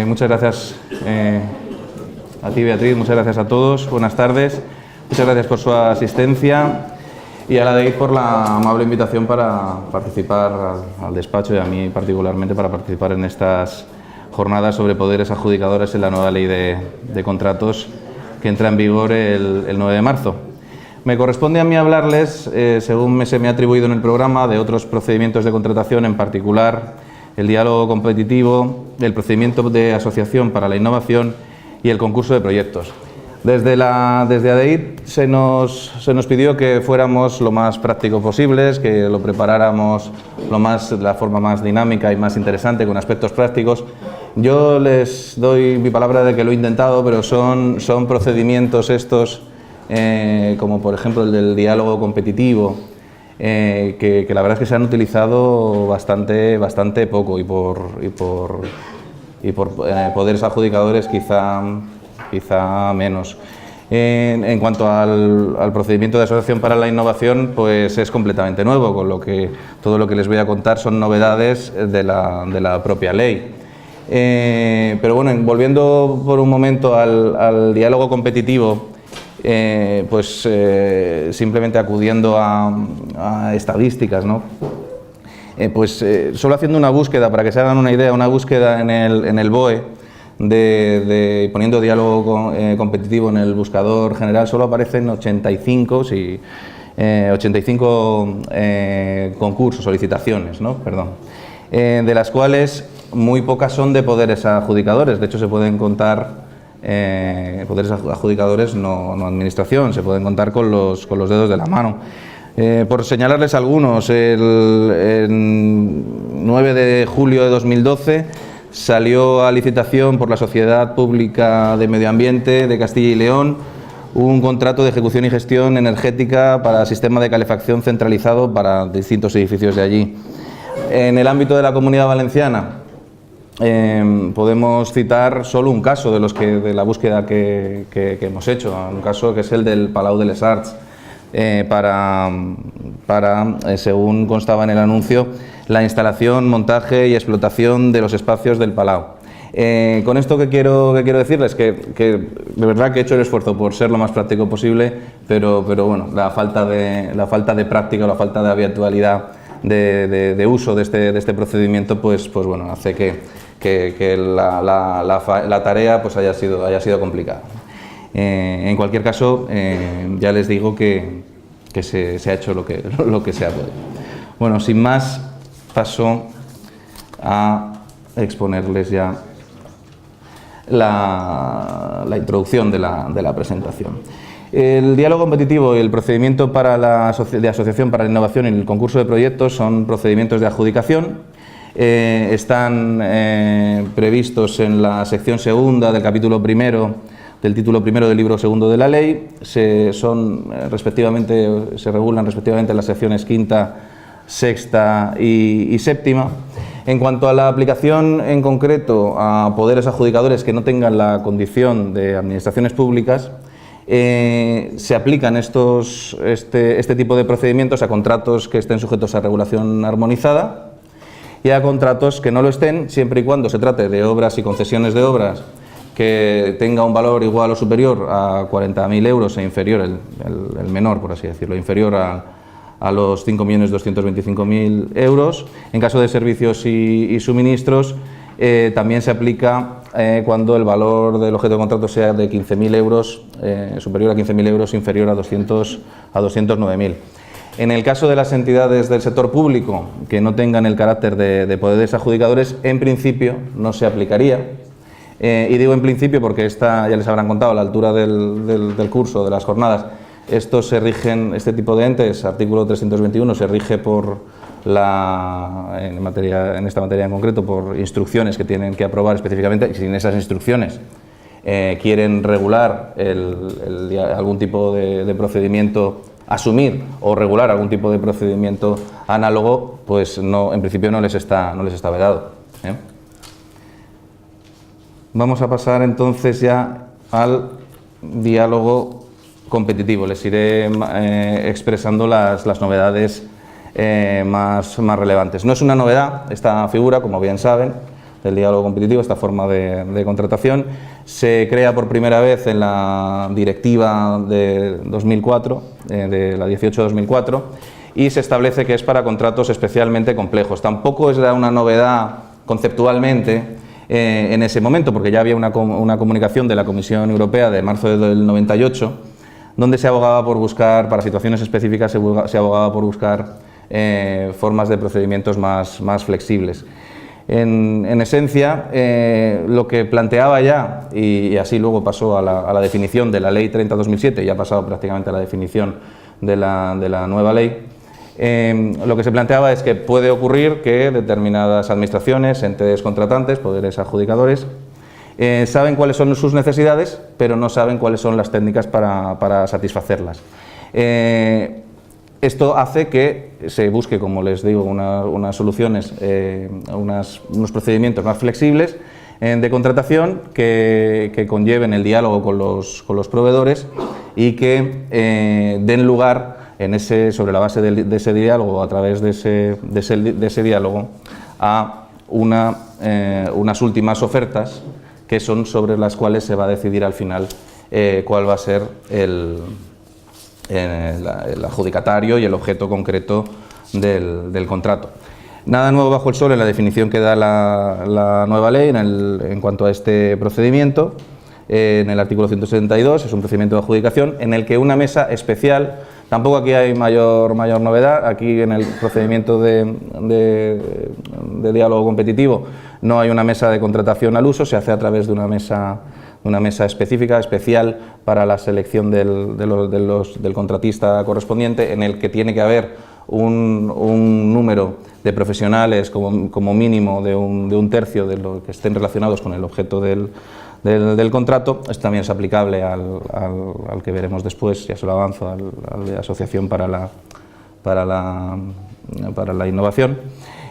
Muchas gracias a ti, Beatriz, muchas gracias a todos, buenas tardes, muchas gracias por su asistencia y a la DEIT por la amable invitación para participar al despacho y a mí particularmente para participar en estas jornadas sobre poderes adjudicadores en la nueva ley de contratos que entra en vigor el 9 de marzo. Me corresponde a mí hablarles, según se me ha atribuido en el programa, de otros procedimientos de contratación, en particular el diálogo competitivo, el procedimiento de asociación para la innovación y el concurso de proyectos. Desde ADEIT se nos pidió que fuéramos lo más prácticos posibles, que lo preparáramos de la forma más dinámica y más interesante, con aspectos prácticos. Yo les doy mi palabra de que lo he intentado, pero son procedimientos estos, como por ejemplo el del diálogo competitivo, que la verdad es que se han utilizado bastante poco y por poderes adjudicadores quizá menos. En cuanto al procedimiento de asociación para la innovación, pues es completamente nuevo, con lo que todo lo que les voy a contar son novedades de la propia ley. Pero bueno, volviendo por un momento al diálogo competitivo, simplemente acudiendo a estadísticas, ¿no? Solo haciendo una búsqueda, para que se hagan una idea, una búsqueda en el BOE, poniendo diálogo competitivo en el buscador general, solo aparecen 85 concursos, solicitaciones, ¿no? Perdón, de las cuales muy pocas son de poderes adjudicadores. De hecho, se pueden contar poderes adjudicadores, no administración, se pueden contar con los dedos de la mano. Por señalarles algunos, el 9 de julio de 2012 salió a licitación por la Sociedad Pública de Medio Ambiente de Castilla y León un contrato de ejecución y gestión energética para sistema de calefacción centralizado para distintos edificios de allí. En el ámbito de la Comunidad Valenciana podemos citar solo un caso de la búsqueda que hemos hecho, un caso que es el del Palau de les Arts, según constaba en el anuncio, la instalación, montaje y explotación de los espacios del Palau. Con esto que quiero decirles que de verdad que he hecho el esfuerzo por ser lo más práctico posible, pero bueno, la falta de práctica, la falta de habitualidad de uso de este procedimiento, pues bueno, hace que la tarea pues haya sido complicada. En cualquier caso, ya les digo que se ha hecho lo que se ha podido. Bueno, sin más, paso a exponerles ya la introducción de la presentación. El diálogo competitivo y el procedimiento de asociación para la innovación y el concurso de proyectos son procedimientos de adjudicación. Están previstos en la sección segunda del capítulo primero del título primero del libro segundo de la ley. Se regulan respectivamente las secciones quinta, sexta y séptima. En cuanto a la aplicación en concreto a poderes adjudicadores que no tengan la condición de administraciones públicas, se aplican este tipo de procedimientos a contratos que estén sujetos a regulación armonizada y a contratos que no lo estén, siempre y cuando se trate de obras y concesiones de obras que tenga un valor igual o superior a 40.000 euros e inferior, el menor, por así decirlo, inferior a los 5.225.000 euros. En caso de servicios y suministros, también se aplica cuando el valor del objeto de contrato sea de 15.000 euros, superior a 15.000 euros, inferior a 209.000. En el caso de las entidades del sector público que no tengan el carácter de poderes adjudicadores, en principio no se aplicaría. Y digo en principio porque ya les habrán contado a la altura del curso, de las jornadas, este tipo de entes, artículo 321, se rige por en esta materia en concreto, por instrucciones que tienen que aprobar específicamente, y si en esas instrucciones quieren regular algún tipo de procedimiento, asumir o regular algún tipo de procedimiento análogo, pues no, en principio no les está vedado. Vamos a pasar entonces ya al diálogo competitivo. Les iré expresando las novedades más relevantes. No es una novedad esta figura, como bien saben, el diálogo competitivo, esta forma de contratación. Se crea por primera vez en la directiva de 2004, de la 18-2004, y se establece que es para contratos especialmente complejos. Tampoco es una novedad conceptualmente en ese momento, porque ya había una comunicación de la Comisión Europea de marzo del 98, donde se abogaba por buscar, para situaciones específicas, se abogaba por buscar formas de procedimientos más flexibles. En esencia, lo que planteaba ya, y así luego pasó a la definición de la Ley 30/2007, y ha pasado prácticamente a la definición de la nueva ley, lo que se planteaba es que puede ocurrir que determinadas administraciones, entes contratantes, poderes adjudicadores, saben cuáles son sus necesidades, pero no saben cuáles son las técnicas para satisfacerlas. Esto hace que se busque, como les digo, unas soluciones, unos procedimientos más flexibles de contratación que conlleven el diálogo con los proveedores y que den lugar sobre la base de ese diálogo, a través de ese diálogo, a unas últimas ofertas que son sobre las cuales se va a decidir al final cuál va a ser el adjudicatario y el objeto concreto del contrato. Nada nuevo bajo el sol en la definición que da la nueva ley en cuanto a este procedimiento. En el artículo 172 es un procedimiento de adjudicación en el que una mesa especial, tampoco aquí hay mayor novedad, aquí en el procedimiento de diálogo competitivo no hay una mesa de contratación al uso, se hace a través de una mesa específica, especial para la selección del contratista correspondiente, en el que tiene que haber un número de profesionales como mínimo de un tercio de los que estén relacionados con el objeto del contrato. Esto también es aplicable al que veremos después, ya se lo avanzo, al de Asociación para la Innovación.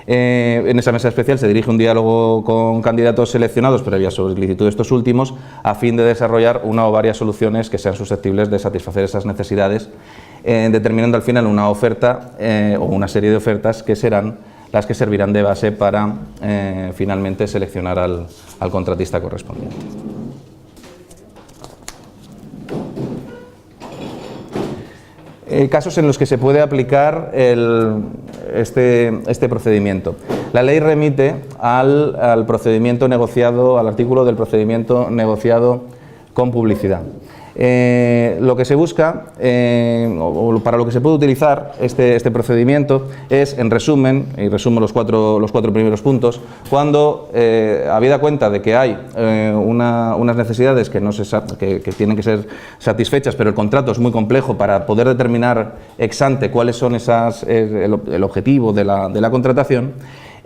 En esa mesa especial se dirige un diálogo con candidatos seleccionados previa solicitud de estos últimos, a fin de desarrollar una o varias soluciones que sean susceptibles de satisfacer esas necesidades, determinando al final una oferta o una serie de ofertas que serán las que servirán de base para finalmente seleccionar al contratista correspondiente. Casos en los que se puede aplicar este procedimiento. La ley remite al procedimiento negociado, al artículo del procedimiento negociado con publicidad. Lo que se busca, o para lo que se puede utilizar este procedimiento, es, en resumen, y resumo los cuatro primeros puntos, cuando, habida cuenta de que hay unas necesidades que tienen que ser satisfechas, pero el contrato es muy complejo para poder determinar ex ante cuáles son el objetivo de la contratación,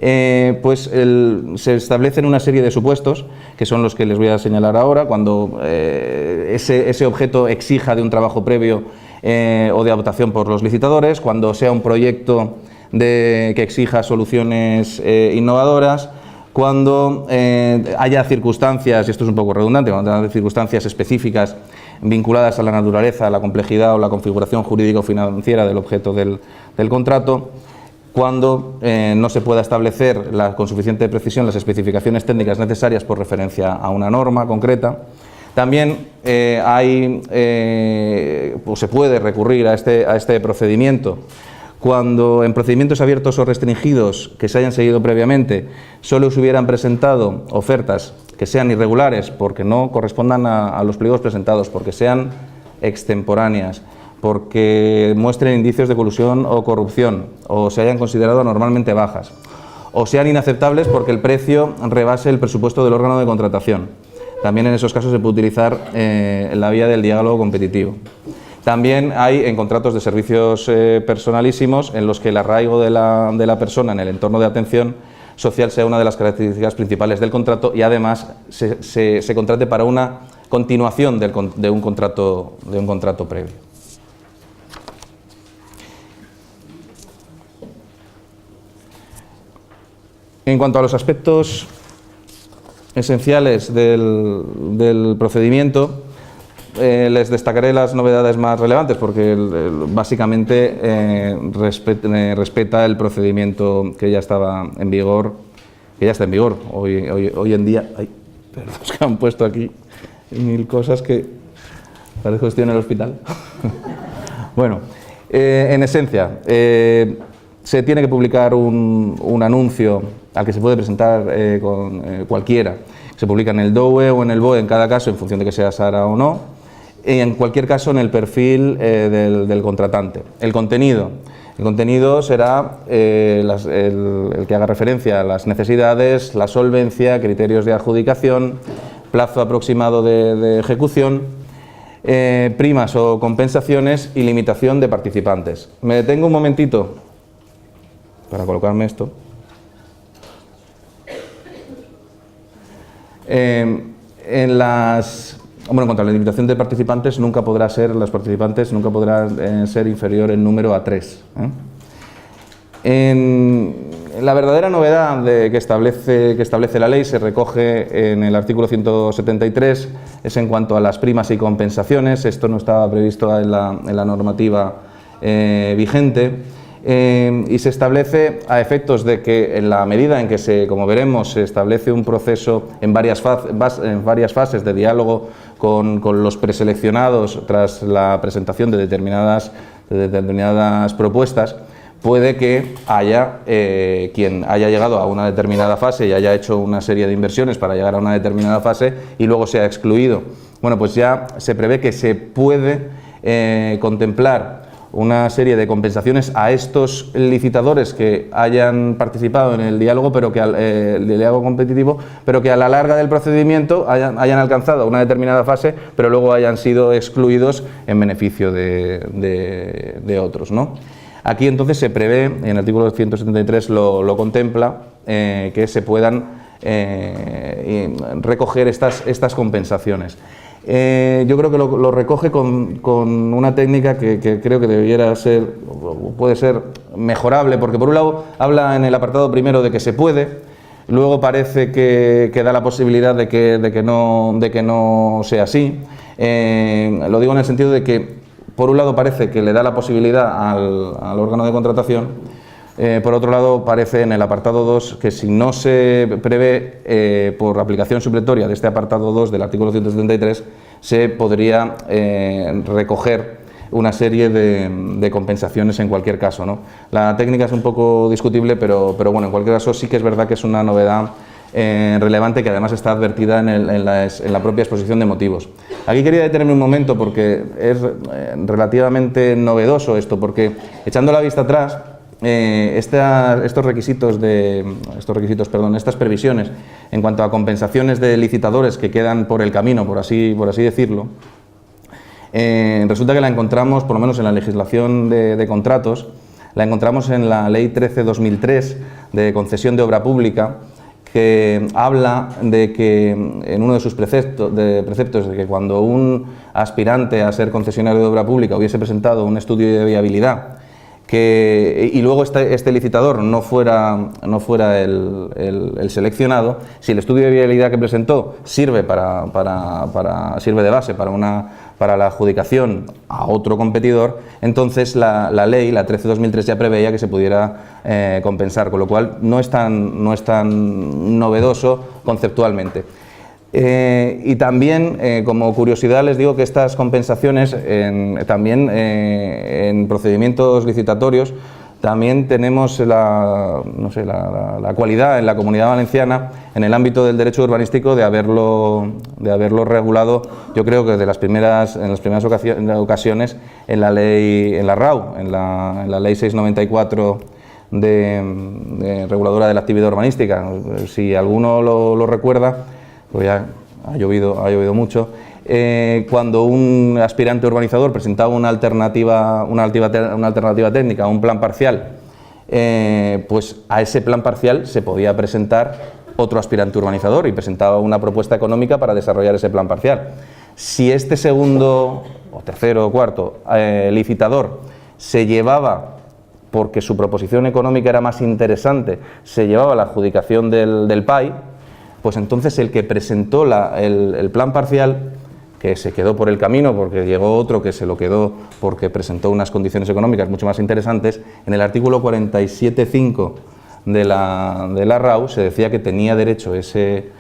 se establecen una serie de supuestos, que son los que les voy a señalar ahora, cuando ese objeto exija de un trabajo previo o de adaptación por los licitadores, cuando sea un proyecto que exija soluciones innovadoras, cuando haya circunstancias, y esto es un poco redundante, cuando haya circunstancias específicas vinculadas a la naturaleza, a la complejidad o la configuración jurídico-financiera del objeto del contrato, cuando no se pueda establecer con suficiente precisión las especificaciones técnicas necesarias por referencia a una norma concreta. También se puede recurrir a este procedimiento cuando en procedimientos abiertos o restringidos que se hayan seguido previamente solo se hubieran presentado ofertas que sean irregulares porque no correspondan a los pliegos presentados, porque sean extemporáneas, porque muestren indicios de colusión o corrupción, o se hayan considerado anormalmente bajas, o sean inaceptables porque el precio rebase el presupuesto del órgano de contratación. También en esos casos se puede utilizar la vía del diálogo competitivo. También hay en contratos de servicios personalísimos en los que el arraigo de la persona en el entorno de atención social sea una de las características principales del contrato y además se contrate para una continuación de un contrato previo. En cuanto a los aspectos esenciales del procedimiento, les destacaré las novedades más relevantes porque básicamente respeta el procedimiento que ya estaba en vigor que ya está en vigor. Hoy en día, perdón, es que han puesto aquí 1000 cosas que parece que estoy en el hospital. Bueno, en esencia, se tiene que publicar un anuncio al que se puede presentar con cualquiera. Se publica en el DOE o en el BOE en cada caso, en función de que sea SARA o no, y en cualquier caso en el perfil del contratante. El contenido será el que haga referencia a las necesidades, la solvencia, criterios de adjudicación, plazo aproximado de ejecución, primas o compensaciones y limitación de participantes. Me detengo un momentito para colocarme esto. En cuanto a la limitación de participantes, los participantes nunca podrán ser inferior en número a 3. La verdadera novedad que establece la ley se recoge en el artículo 173, es en cuanto a las primas y compensaciones. Esto no estaba previsto en la normativa vigente. Y se establece a efectos de que en la medida en que como veremos, se establece un proceso en varias fases de diálogo con los preseleccionados tras la presentación de determinadas propuestas, puede que haya quien haya llegado a una determinada fase y haya hecho una serie de inversiones para llegar a una determinada fase y luego sea excluido. Bueno, pues ya se prevé que se puede contemplar una serie de compensaciones a estos licitadores que hayan participado en el diálogo, el diálogo competitivo, pero que a la larga del procedimiento hayan alcanzado una determinada fase, pero luego hayan sido excluidos en beneficio de otros, ¿no? Aquí entonces se prevé, en el artículo 173 lo contempla, que se puedan recoger estas compensaciones. Yo creo que lo recoge con una técnica que creo que debiera ser, puede ser mejorable, porque por un lado habla en el apartado primero de que se puede, luego parece que da la posibilidad de que no sea así. Lo digo en el sentido de que por un lado parece que le da la posibilidad al órgano de contratación, por otro lado parece en el apartado 2 que si no se prevé por aplicación supletoria de este apartado 2 del artículo 173 se podría recoger una serie de compensaciones en cualquier caso, ¿no? La técnica es un poco discutible, pero bueno, en cualquier caso sí que es verdad que es una novedad relevante que además está advertida en la propia exposición de motivos. Aquí quería detenerme un momento porque es relativamente novedoso esto, porque echando la vista atrás, estas previsiones en cuanto a compensaciones de licitadores que quedan por el camino, por así decirlo, resulta que la encontramos, por lo menos en la legislación de contratos, la encontramos en la Ley 13/2003 de concesión de obra pública, que habla de que en uno de sus preceptos de que cuando un aspirante a ser concesionario de obra pública hubiese presentado un estudio de viabilidad y luego este licitador no fuera el seleccionado, si el estudio de viabilidad que presentó sirve sirve de base para la adjudicación a otro competidor, entonces la ley, la 13/2003, ya preveía que se pudiera compensar, con lo cual no es tan novedoso conceptualmente. Y también, como curiosidad, les digo que estas compensaciones, también en procedimientos licitatorios, también tenemos la cualidad en la Comunidad Valenciana, en el ámbito del derecho urbanístico, de haberlo regulado, yo creo que en las primeras ocasiones en la ley, en la RAU, en la ley 694 de reguladora de la actividad urbanística. Si alguno lo recuerda, pues ya ha llovido mucho. Cuando un aspirante urbanizador presentaba una alternativa técnica, un plan parcial, pues a ese plan parcial se podía presentar otro aspirante urbanizador y presentaba una propuesta económica para desarrollar ese plan parcial. Si este segundo, o tercero o cuarto licitador se llevaba, porque su proposición económica era más interesante, se llevaba la adjudicación del PAI, pues entonces el que presentó el plan parcial, que se quedó por el camino porque llegó otro que se lo quedó porque presentó unas condiciones económicas mucho más interesantes, en el artículo 47.5 de la RAU se decía que tenía derecho ese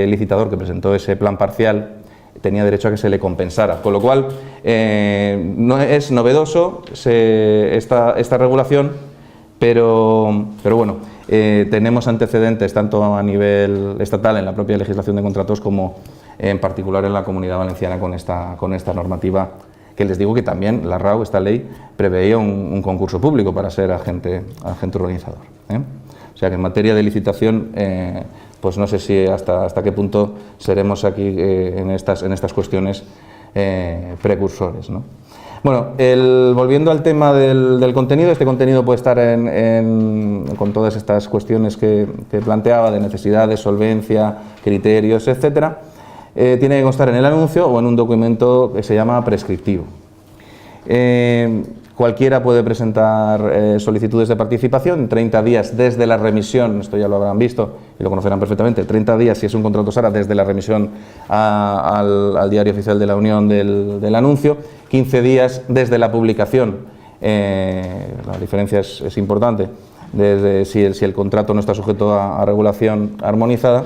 licitador que presentó ese plan parcial, tenía derecho a que se le compensara, con lo cual no es novedoso esta regulación, pero bueno, tenemos antecedentes tanto a nivel estatal en la propia legislación de contratos como en particular en la Comunidad Valenciana con esta normativa, que les digo que también la RAU, esta ley, preveía un concurso público para ser agente organizador. O sea que en materia de licitación, pues no sé si hasta qué punto seremos aquí en estas cuestiones precursores, ¿no? Bueno, volviendo al tema del contenido, este contenido puede estar con todas estas cuestiones que planteaba, de necesidades, solvencia, criterios, etcétera. Tiene que constar en el anuncio o en un documento que se llama prescriptivo. Cualquiera puede presentar solicitudes de participación, 30 días desde la remisión, esto ya lo habrán visto y lo conocerán perfectamente, 30 días si es un contrato SARA desde la remisión al Diario Oficial de la Unión del anuncio, 15 días desde la publicación, la diferencia es importante, desde si el contrato no está sujeto a regulación armonizada.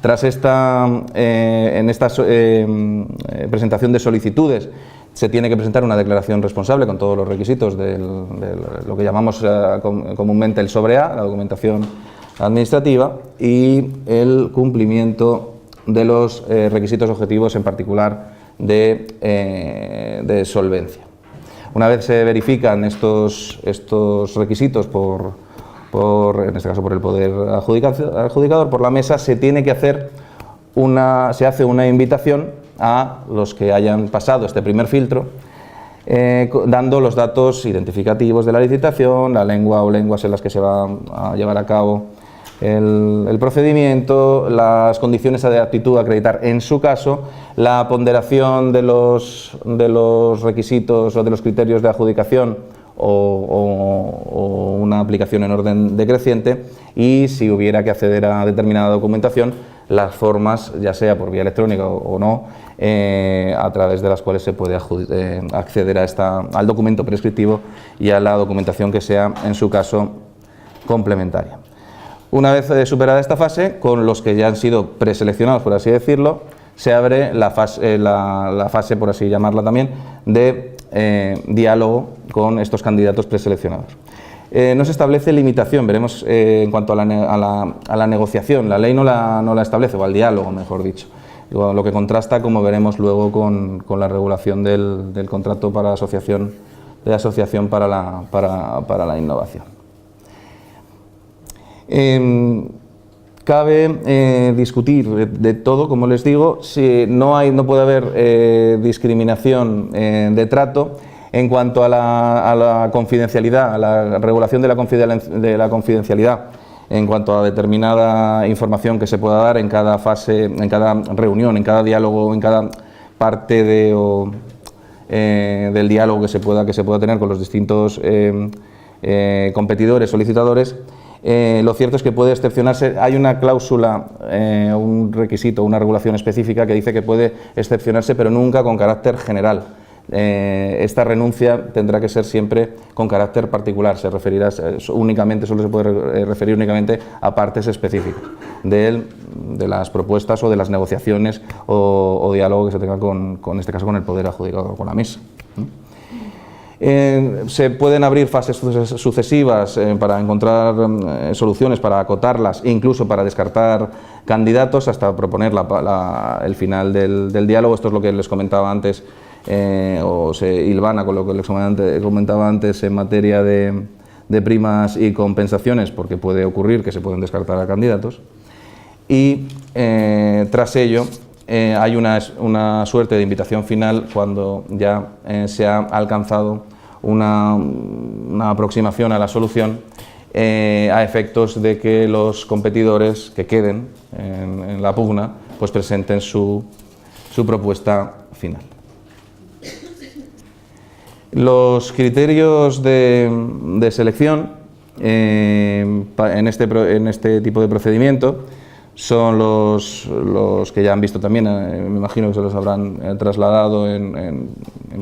Tras esta presentación de solicitudes, se tiene que presentar una declaración responsable con todos los requisitos de lo que llamamos comúnmente el sobre A, la documentación administrativa, y el cumplimiento de los requisitos objetivos, en particular de solvencia. Una vez se verifican estos requisitos en este caso por el Poder Adjudicador, por la mesa, se tiene que hacer se hace una invitación a los que hayan pasado este primer filtro, dando los datos identificativos de la licitación, la lengua o lenguas en las que se va a llevar a cabo el procedimiento, las condiciones de aptitud a acreditar en su caso, la ponderación de los requisitos o de los criterios de adjudicación o una aplicación en orden decreciente, y si hubiera que acceder a determinada documentación, las formas, ya sea por vía electrónica o no, a través de las cuales se puede acceder al documento prescriptivo y a la documentación que sea, en su caso, complementaria. Una vez superada esta fase, con los que ya han sido preseleccionados, por así decirlo, se abre la fase, por así llamarla también, de diálogo con estos candidatos preseleccionados. No se establece limitación, veremos en cuanto a la negociación, la ley no la establece, o al diálogo, mejor dicho, lo que contrasta, como veremos luego, con la regulación del contrato para asociación para la innovación. Cabe discutir de todo, como les digo, si no puede haber discriminación de trato en cuanto a la confidencialidad, a la regulación de la confidencialidad, en cuanto a determinada información que se pueda dar en cada fase, en cada reunión, en cada diálogo, en cada parte del diálogo que se pueda tener con los distintos competidores, solicitadores. Lo cierto es que puede excepcionarse, hay una cláusula, un requisito, una regulación específica que dice que puede excepcionarse, pero nunca con carácter general. Esta renuncia tendrá que ser siempre con carácter particular, solo se puede referir únicamente a partes específicas de las propuestas o de las negociaciones o diálogo que se tenga en este caso con el Poder Adjudicador, con la mesa. Se pueden abrir fases sucesivas para encontrar soluciones, para acotarlas, incluso para descartar candidatos hasta proponer el final del diálogo. Esto es lo que les comentaba antes, o se hilvana con lo que les comentaba antes en materia de primas y compensaciones, porque puede ocurrir que se pueden descartar a candidatos. Y tras ello hay una suerte de invitación final cuando ya se ha alcanzado una aproximación a la solución a efectos de que los competidores que queden en la pugna pues presenten su propuesta final. Los criterios de selección en este tipo de procedimiento son los que ya han visto también, me imagino que se los habrán trasladado en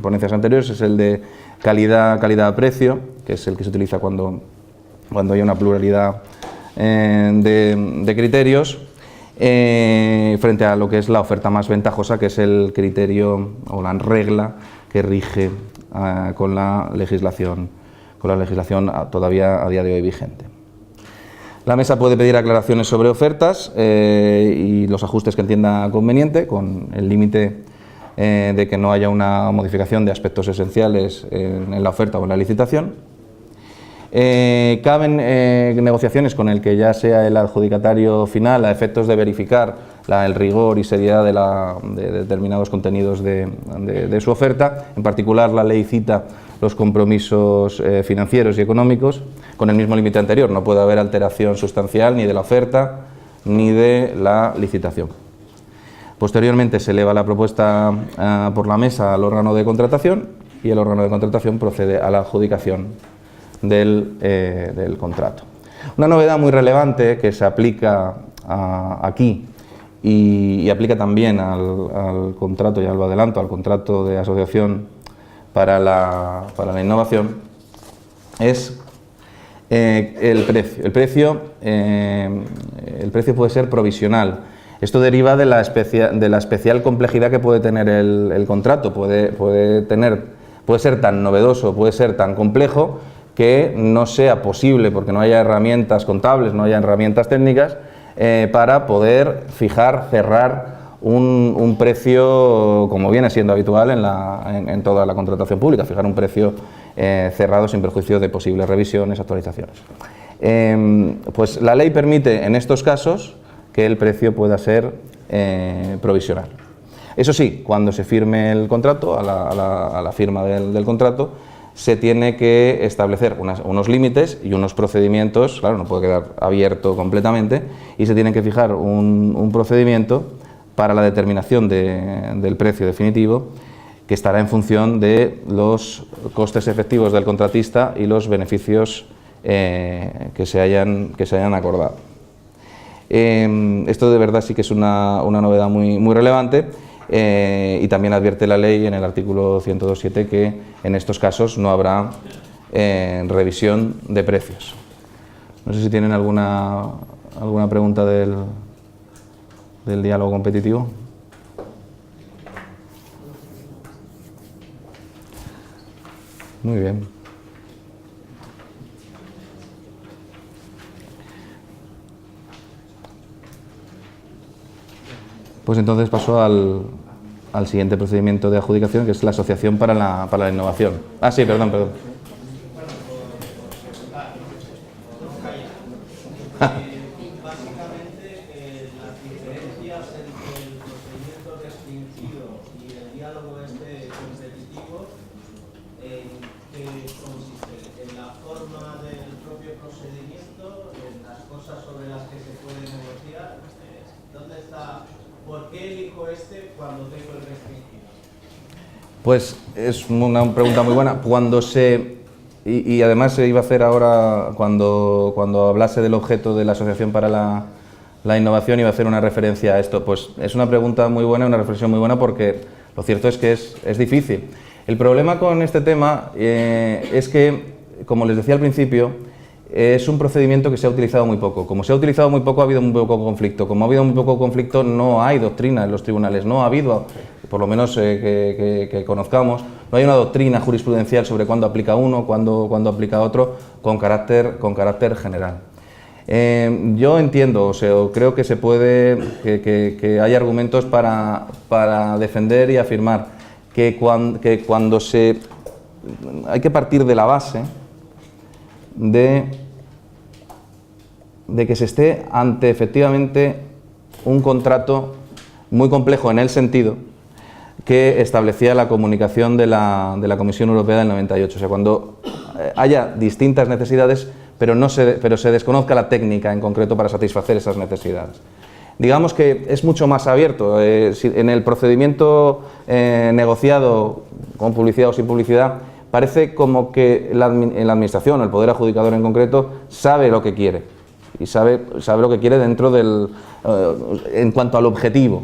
ponencias anteriores. Es el de calidad-precio, que es el que se utiliza cuando cuando hay una pluralidad de criterios, frente a lo que es la oferta más ventajosa, que es el criterio o la regla que rige con la legislación todavía a día de hoy vigente. La mesa puede pedir aclaraciones sobre ofertas y los ajustes que entienda conveniente, con el límite de que no haya una modificación de aspectos esenciales en la oferta o en la licitación. Caben negociaciones con el que ya sea el adjudicatario final a efectos de verificar el rigor y seriedad de determinados contenidos de su oferta. En particular, la ley cita los compromisos financieros y económicos con el mismo límite anterior. No puede haber alteración sustancial ni de la oferta ni de la licitación. Posteriormente se eleva la propuesta por la mesa al órgano de contratación y el órgano de contratación procede a la adjudicación del contrato. Una novedad muy relevante que se aplica aquí y aplica también al contrato, ya lo adelanto, al contrato de asociación para la innovación, es el precio. El precio puede ser provisional. Esto deriva de la especial complejidad que puede tener el contrato. Puede ser tan novedoso, puede ser tan complejo que no sea posible, porque no haya herramientas contables, no haya herramientas técnicas, para poder cerrar un precio, como viene siendo habitual en toda la contratación pública, fijar un precio cerrado sin perjuicio de posibles revisiones, actualizaciones. Pues la ley permite en estos casos que el precio pueda ser provisional. Eso sí, cuando se firme el contrato, a la firma del contrato, se tiene que establecer unos límites y unos procedimientos, claro, no puede quedar abierto completamente, y se tiene que fijar un procedimiento para la determinación del precio definitivo, que estará en función de los costes efectivos del contratista y los beneficios que se hayan acordado. Esto de verdad sí que es una novedad muy relevante. Y también advierte la ley en el artículo 102.7 que en estos casos no habrá revisión de precios. No sé si tienen alguna pregunta del diálogo competitivo. Muy bien. Pues entonces paso al siguiente procedimiento de adjudicación, que es la Asociación para la Innovación. Ah, sí, perdón. Básicamente, las diferencias entre el procedimiento restringido y el diálogo competitivo, ¿en qué consiste? ¿En la forma del propio procedimiento? ¿En las cosas sobre las que se puede negociar? ¿Dónde está? ¿Por qué elijo cuando tengo el restringido? Pues es una pregunta muy buena. Y además se iba a hacer ahora, cuando hablase del objeto de la Asociación para la Innovación, iba a hacer una referencia a esto. Pues es una pregunta muy buena, una reflexión muy buena, porque lo cierto es que es difícil. El problema con este tema es que, como les decía al principio, es un procedimiento que se ha utilizado muy poco. Como se ha utilizado muy poco, ha habido muy poco conflicto. Como ha habido muy poco conflicto, no hay doctrina en los tribunales. No ha habido, por lo menos que conozcamos, no hay una doctrina jurisprudencial sobre cuándo aplica uno, cuándo aplica otro, con carácter general. Yo entiendo, o creo que se puede, que hay argumentos para defender y afirmar que cuando hay que partir de la base de que se esté ante efectivamente un contrato muy complejo en el sentido que establecía la comunicación de la Comisión Europea del 98. O sea, cuando haya distintas necesidades, pero se desconozca la técnica en concreto para satisfacer esas necesidades. Digamos que es mucho más abierto. En el procedimiento negociado con publicidad o sin publicidad, parece como que la Administración, el Poder Adjudicador en concreto, sabe lo que quiere. Y sabe lo que quiere en cuanto al objetivo.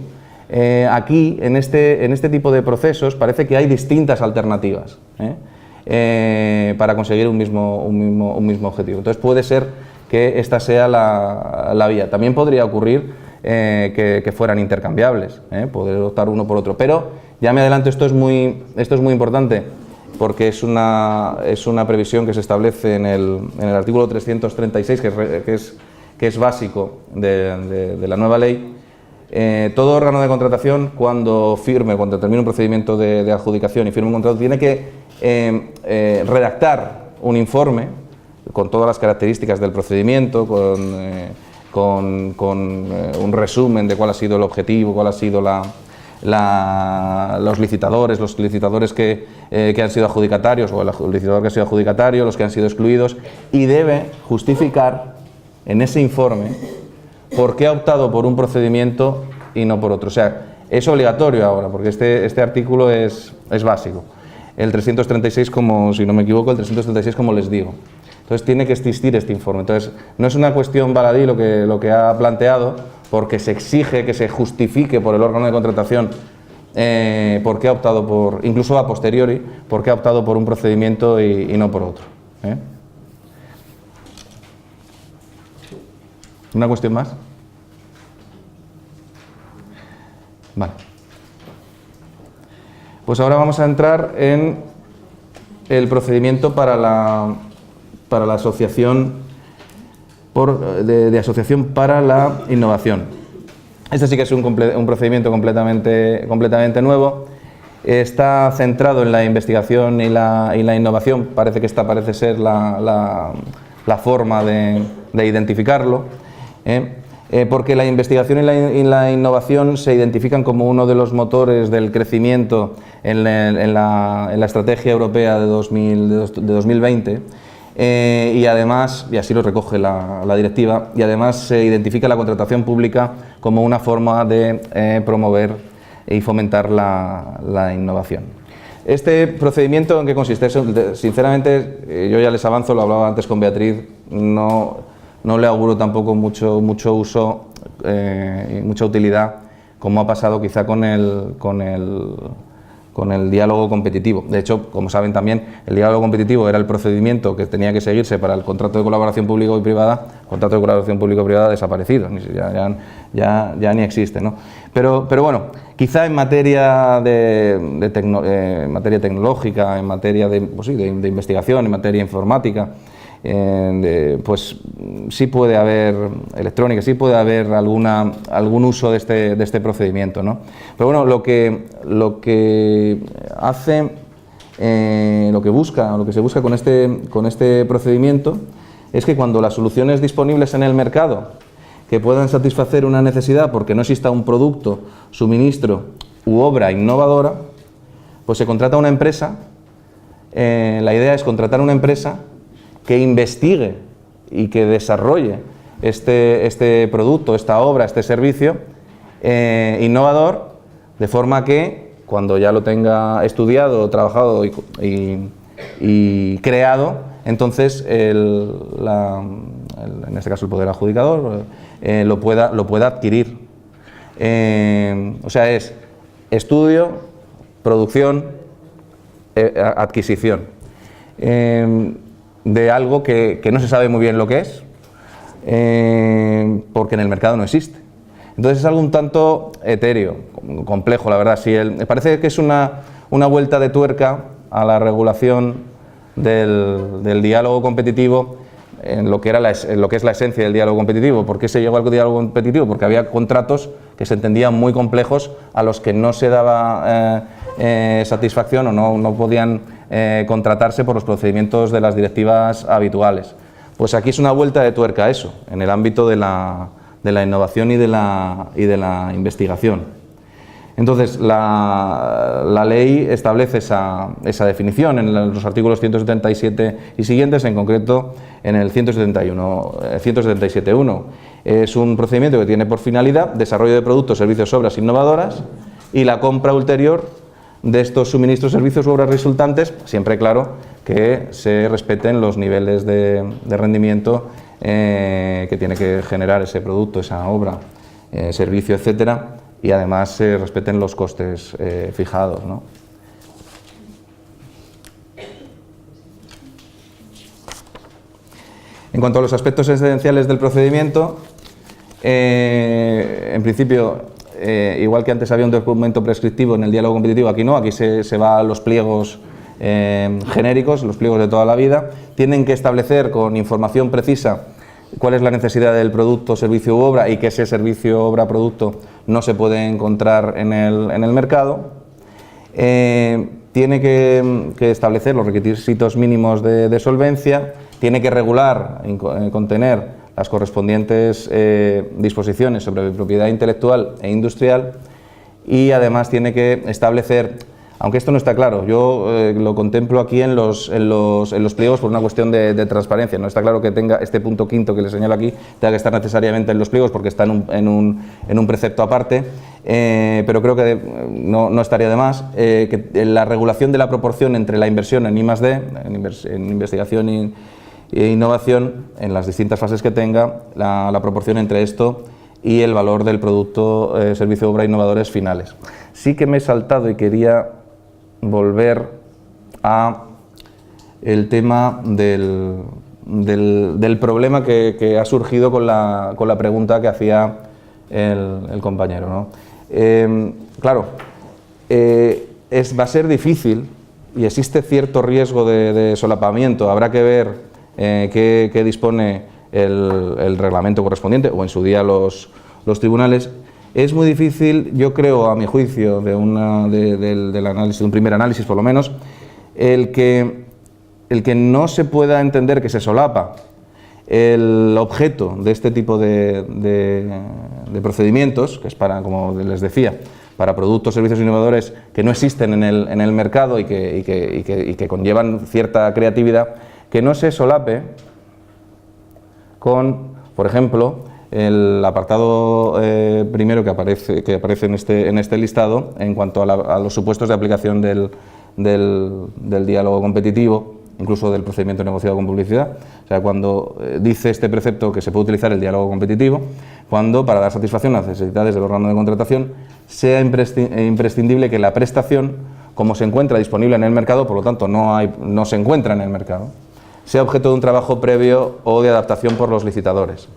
Aquí, en este tipo de procesos, parece que hay distintas alternativas. para conseguir un mismo objetivo. Entonces puede ser que esta sea la vía. También podría ocurrir que fueran intercambiables, poder optar uno por otro, pero ya me adelanto, esto es muy importante porque es una previsión que se establece en el artículo 336, que es básico de la nueva ley. Todo órgano de contratación, cuando termine un procedimiento de adjudicación y firme un contrato, tiene que redactar un informe con todas las características del procedimiento, con un resumen de cuál ha sido el objetivo, cuál ha sido los licitadores que han sido adjudicatarios, o el licitador que ha sido adjudicatario, los que han sido excluidos, y debe justificar en ese informe por qué ha optado por un procedimiento y no por otro. O sea, es obligatorio ahora, porque este artículo es básico. El 336, si no me equivoco, el 336 como les digo. Entonces tiene que existir este informe. Entonces no es una cuestión baladí lo que ha planteado, porque se exige que se justifique por el órgano de contratación por qué ha optado incluso a posteriori, por qué ha optado por un procedimiento y no por otro. ¿Una cuestión más? Vale. Pues ahora vamos a entrar en el procedimiento para la asociación de asociación para la innovación. Este sí que es un procedimiento completamente nuevo. Está centrado en la investigación y la innovación. Parece que esta parece ser la forma de identificarlo, porque la investigación y la innovación se identifican como uno de los motores del crecimiento en la estrategia europea de 2020. Y además, y así lo recoge la directiva, y además se identifica la contratación pública como una forma de promover y fomentar la innovación. Este procedimiento, ¿en qué consiste? Sinceramente, yo ya les avanzo, lo hablaba antes con Beatriz, no le auguro tampoco mucho uso y mucha utilidad, como ha pasado quizá con el diálogo competitivo. De hecho, como saben también, el diálogo competitivo era el procedimiento que tenía que seguirse para el contrato de colaboración público y privada. El contrato de colaboración público y privada ha desaparecido, ya ni existe, ¿no? Pero bueno, quizá en materia tecnológica, en materia de investigación, en materia informática, pues sí puede haber electrónica, sí puede haber algún uso de este procedimiento, ¿no? Pero bueno, lo que se busca con este procedimiento es que cuando las soluciones disponibles en el mercado que puedan satisfacer una necesidad porque no exista un producto, suministro u obra innovadora, pues se contrata una empresa. La idea es contratar una empresa que investigue y que desarrolle este producto, esta obra, este servicio innovador, de forma que cuando ya lo tenga estudiado, trabajado y creado, entonces en este caso el poder adjudicador lo pueda adquirir. O sea, es estudio, producción, adquisición. De algo que no se sabe muy bien lo que es, porque en el mercado no existe. Entonces es algo un tanto etéreo, complejo, la verdad. Me parece que es una vuelta de tuerca a la regulación del diálogo competitivo, en lo que es la esencia del diálogo competitivo. ¿Por qué se llegó al diálogo competitivo? Porque había contratos que se entendían muy complejos, a los que no se daba satisfacción o no podían contratarse por los procedimientos de las directivas habituales. Pues aquí es una vuelta de tuerca a eso, en el ámbito de la innovación y de la investigación. Entonces, la ley establece esa definición en los artículos 177 y siguientes, en concreto en el 177.1. Es un procedimiento que tiene por finalidad desarrollo de productos, servicios, obras innovadoras y la compra ulterior de estos suministros, servicios u obras resultantes, siempre claro que se respeten los niveles de rendimiento que tiene que generar ese producto, esa obra, servicio, etcétera, y además se respeten los costes fijados, ¿no? En cuanto a los aspectos esenciales del procedimiento, en principio, igual que antes había un documento prescriptivo en el diálogo competitivo, aquí no, aquí se va a los pliegos genéricos, los pliegos de toda la vida. Tienen que establecer con información precisa cuál es la necesidad del producto, servicio u obra y que ese servicio, obra, producto no se puede encontrar en el mercado. Tiene que establecer los requisitos mínimos de solvencia, tiene que regular, contener las correspondientes disposiciones sobre propiedad intelectual e industrial y además tiene que establecer, aunque esto no está claro, yo lo contemplo aquí en los pliegos por una cuestión de transparencia, no está claro que tenga este punto quinto que le señalo aquí, tenga que estar necesariamente en los pliegos porque está en un precepto aparte, pero creo que no estaría de más, que la regulación de la proporción entre la inversión en I+D, en investigación e innovación, en las distintas fases que tenga, la proporción entre esto y el valor del producto, servicio, obra, innovadores finales. Sí que me he saltado y quería volver a el tema del problema que ha surgido con la pregunta que hacía el compañero, ¿no? Claro, va a ser difícil y existe cierto riesgo de solapamiento, habrá que ver qué dispone el reglamento correspondiente o en su día los tribunales. Es muy difícil, yo creo, a mi juicio, del análisis, de un primer análisis por lo menos, el que no se pueda entender que se solapa el objeto de este tipo de procedimientos, que es para, como les decía, para productos, servicios innovadores que no existen en el mercado y que conllevan cierta creatividad, que no se solape con, por ejemplo, el apartado primero que aparece en este listado en cuanto a los supuestos de aplicación del diálogo competitivo, incluso del procedimiento negociado con publicidad. O sea, cuando dice este precepto que se puede utilizar el diálogo competitivo, cuando para dar satisfacción a las necesidades del órgano de contratación sea imprescindible que la prestación, como se encuentra disponible en el mercado, por lo tanto no se encuentra en el mercado, sea objeto de un trabajo previo o de adaptación por los licitadores.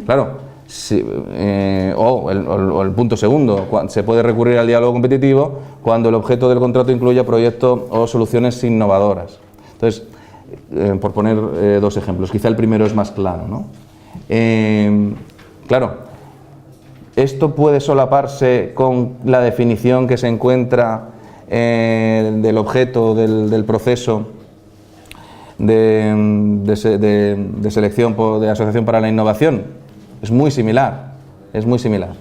Claro, o el punto segundo, se puede recurrir al diálogo competitivo cuando el objeto del contrato incluya proyectos o soluciones innovadoras. Entonces, por poner dos ejemplos, quizá el primero es más claro, ¿no? Claro, esto puede solaparse con la definición que se encuentra del objeto del proceso de selección de asociación para la innovación. Es muy similar, es muy similar.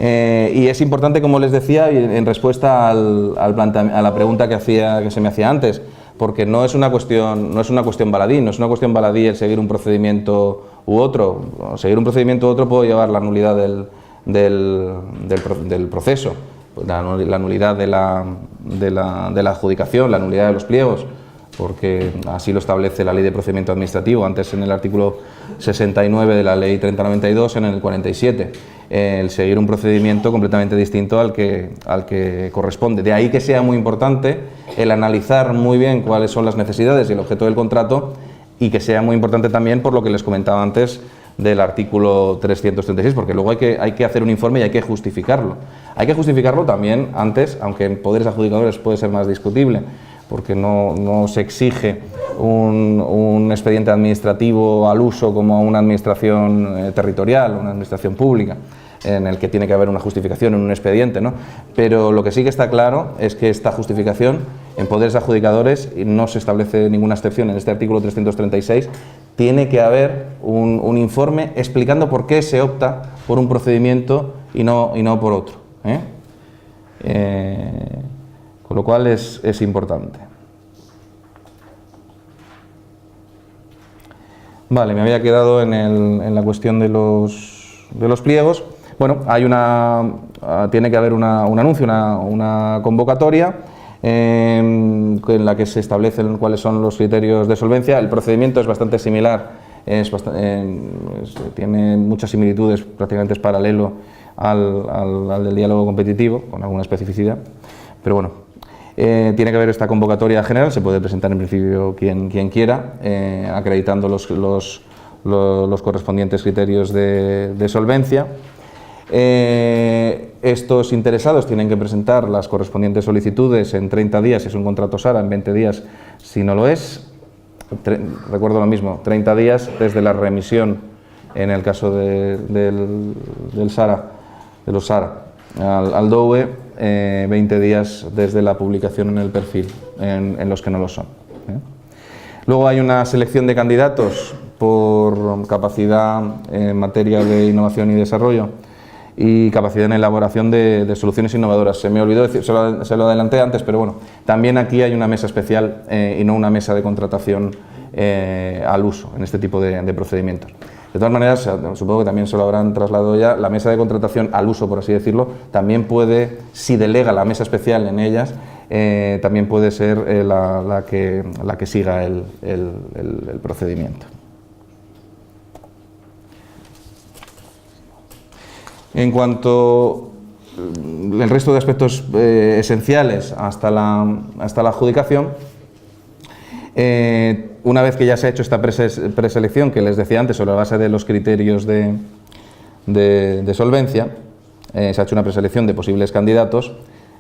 Y es importante, como les decía, en respuesta a la pregunta que se me hacía antes, porque no es una cuestión baladí, no es una cuestión baladí el seguir un procedimiento u otro. Seguir un procedimiento u otro puede llevar la nulidad del proceso, la nulidad de la adjudicación, la nulidad de los pliegos, porque así lo establece la Ley de Procedimiento Administrativo, antes en el artículo 69 de la Ley 3092, en el 47, el seguir un procedimiento completamente distinto al que corresponde. De ahí que sea muy importante el analizar muy bien cuáles son las necesidades y el objeto del contrato, y que sea muy importante también por lo que les comentaba antes del artículo 336, porque luego hay que hacer un informe y hay que justificarlo. Hay que justificarlo también antes, aunque en poderes adjudicadores puede ser más discutible, porque no se exige un expediente administrativo al uso como una administración territorial, una administración pública, en el que tiene que haber una justificación en un expediente, ¿no? Pero lo que sí que está claro es que esta justificación en poderes adjudicadores, y no se establece ninguna excepción en este artículo 336, tiene que haber un informe explicando por qué se opta por un procedimiento y no por otro, con lo cual es importante. Vale, me había quedado en la cuestión de los pliegos. Bueno, tiene que haber un anuncio, una convocatoria en la que se establecen cuáles son los criterios de solvencia. El procedimiento es bastante similar, tiene muchas similitudes, prácticamente es paralelo al del diálogo competitivo, con alguna especificidad, pero bueno, tiene que haber esta convocatoria general, se puede presentar en principio quien quiera, acreditando los correspondientes criterios de solvencia. Estos interesados tienen que presentar las correspondientes solicitudes en 30 días si es un contrato SARA, en 20 días si no lo es. Recuerdo lo mismo, 30 días desde la remisión, en el caso del SARA, de los SARA, al DOE, 20 días desde la publicación en el perfil, en los que no lo son. Luego hay una selección de candidatos por capacidad en materia de innovación y desarrollo y capacidad en elaboración de soluciones innovadoras. Se me olvidó decir, se lo adelanté antes, pero bueno, también aquí hay una mesa especial y no una mesa de contratación al uso en este tipo de procedimientos. De todas maneras, supongo que también se lo habrán trasladado ya, la mesa de contratación al uso, por así decirlo, también puede, si delega la mesa especial en ellas, también puede ser la que siga el procedimiento. En cuanto al resto de aspectos esenciales hasta la adjudicación, una vez que ya se ha hecho esta preselección que les decía antes sobre la base de los criterios de solvencia, se ha hecho una preselección de posibles candidatos,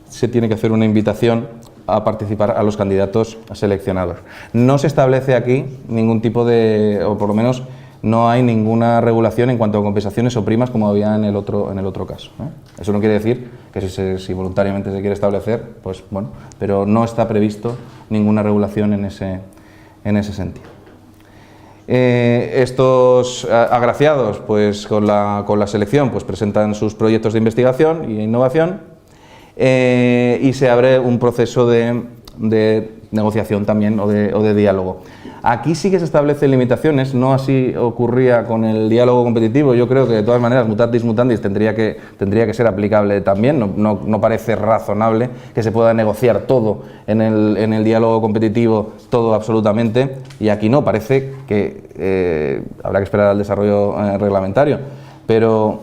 se tiene que hacer una invitación a participar a los candidatos seleccionados. No se establece aquí ningún tipo de, o por lo menos no hay ninguna regulación en cuanto a compensaciones o primas como había en el otro caso. Eso no quiere decir que si voluntariamente se quiere establecer, pues bueno, pero no está previsto ninguna regulación en ese sentido. Estos agraciados, pues con la selección, pues presentan sus proyectos de investigación e innovación y se abre un proceso de negociación también o de diálogo. Aquí sí que se establecen limitaciones, no así ocurría con el diálogo competitivo. Yo creo que de todas maneras mutatis mutandis tendría que ser aplicable también. No parece razonable que se pueda negociar todo en el diálogo competitivo, todo absolutamente, y aquí no, parece que habrá que esperar al desarrollo reglamentario, pero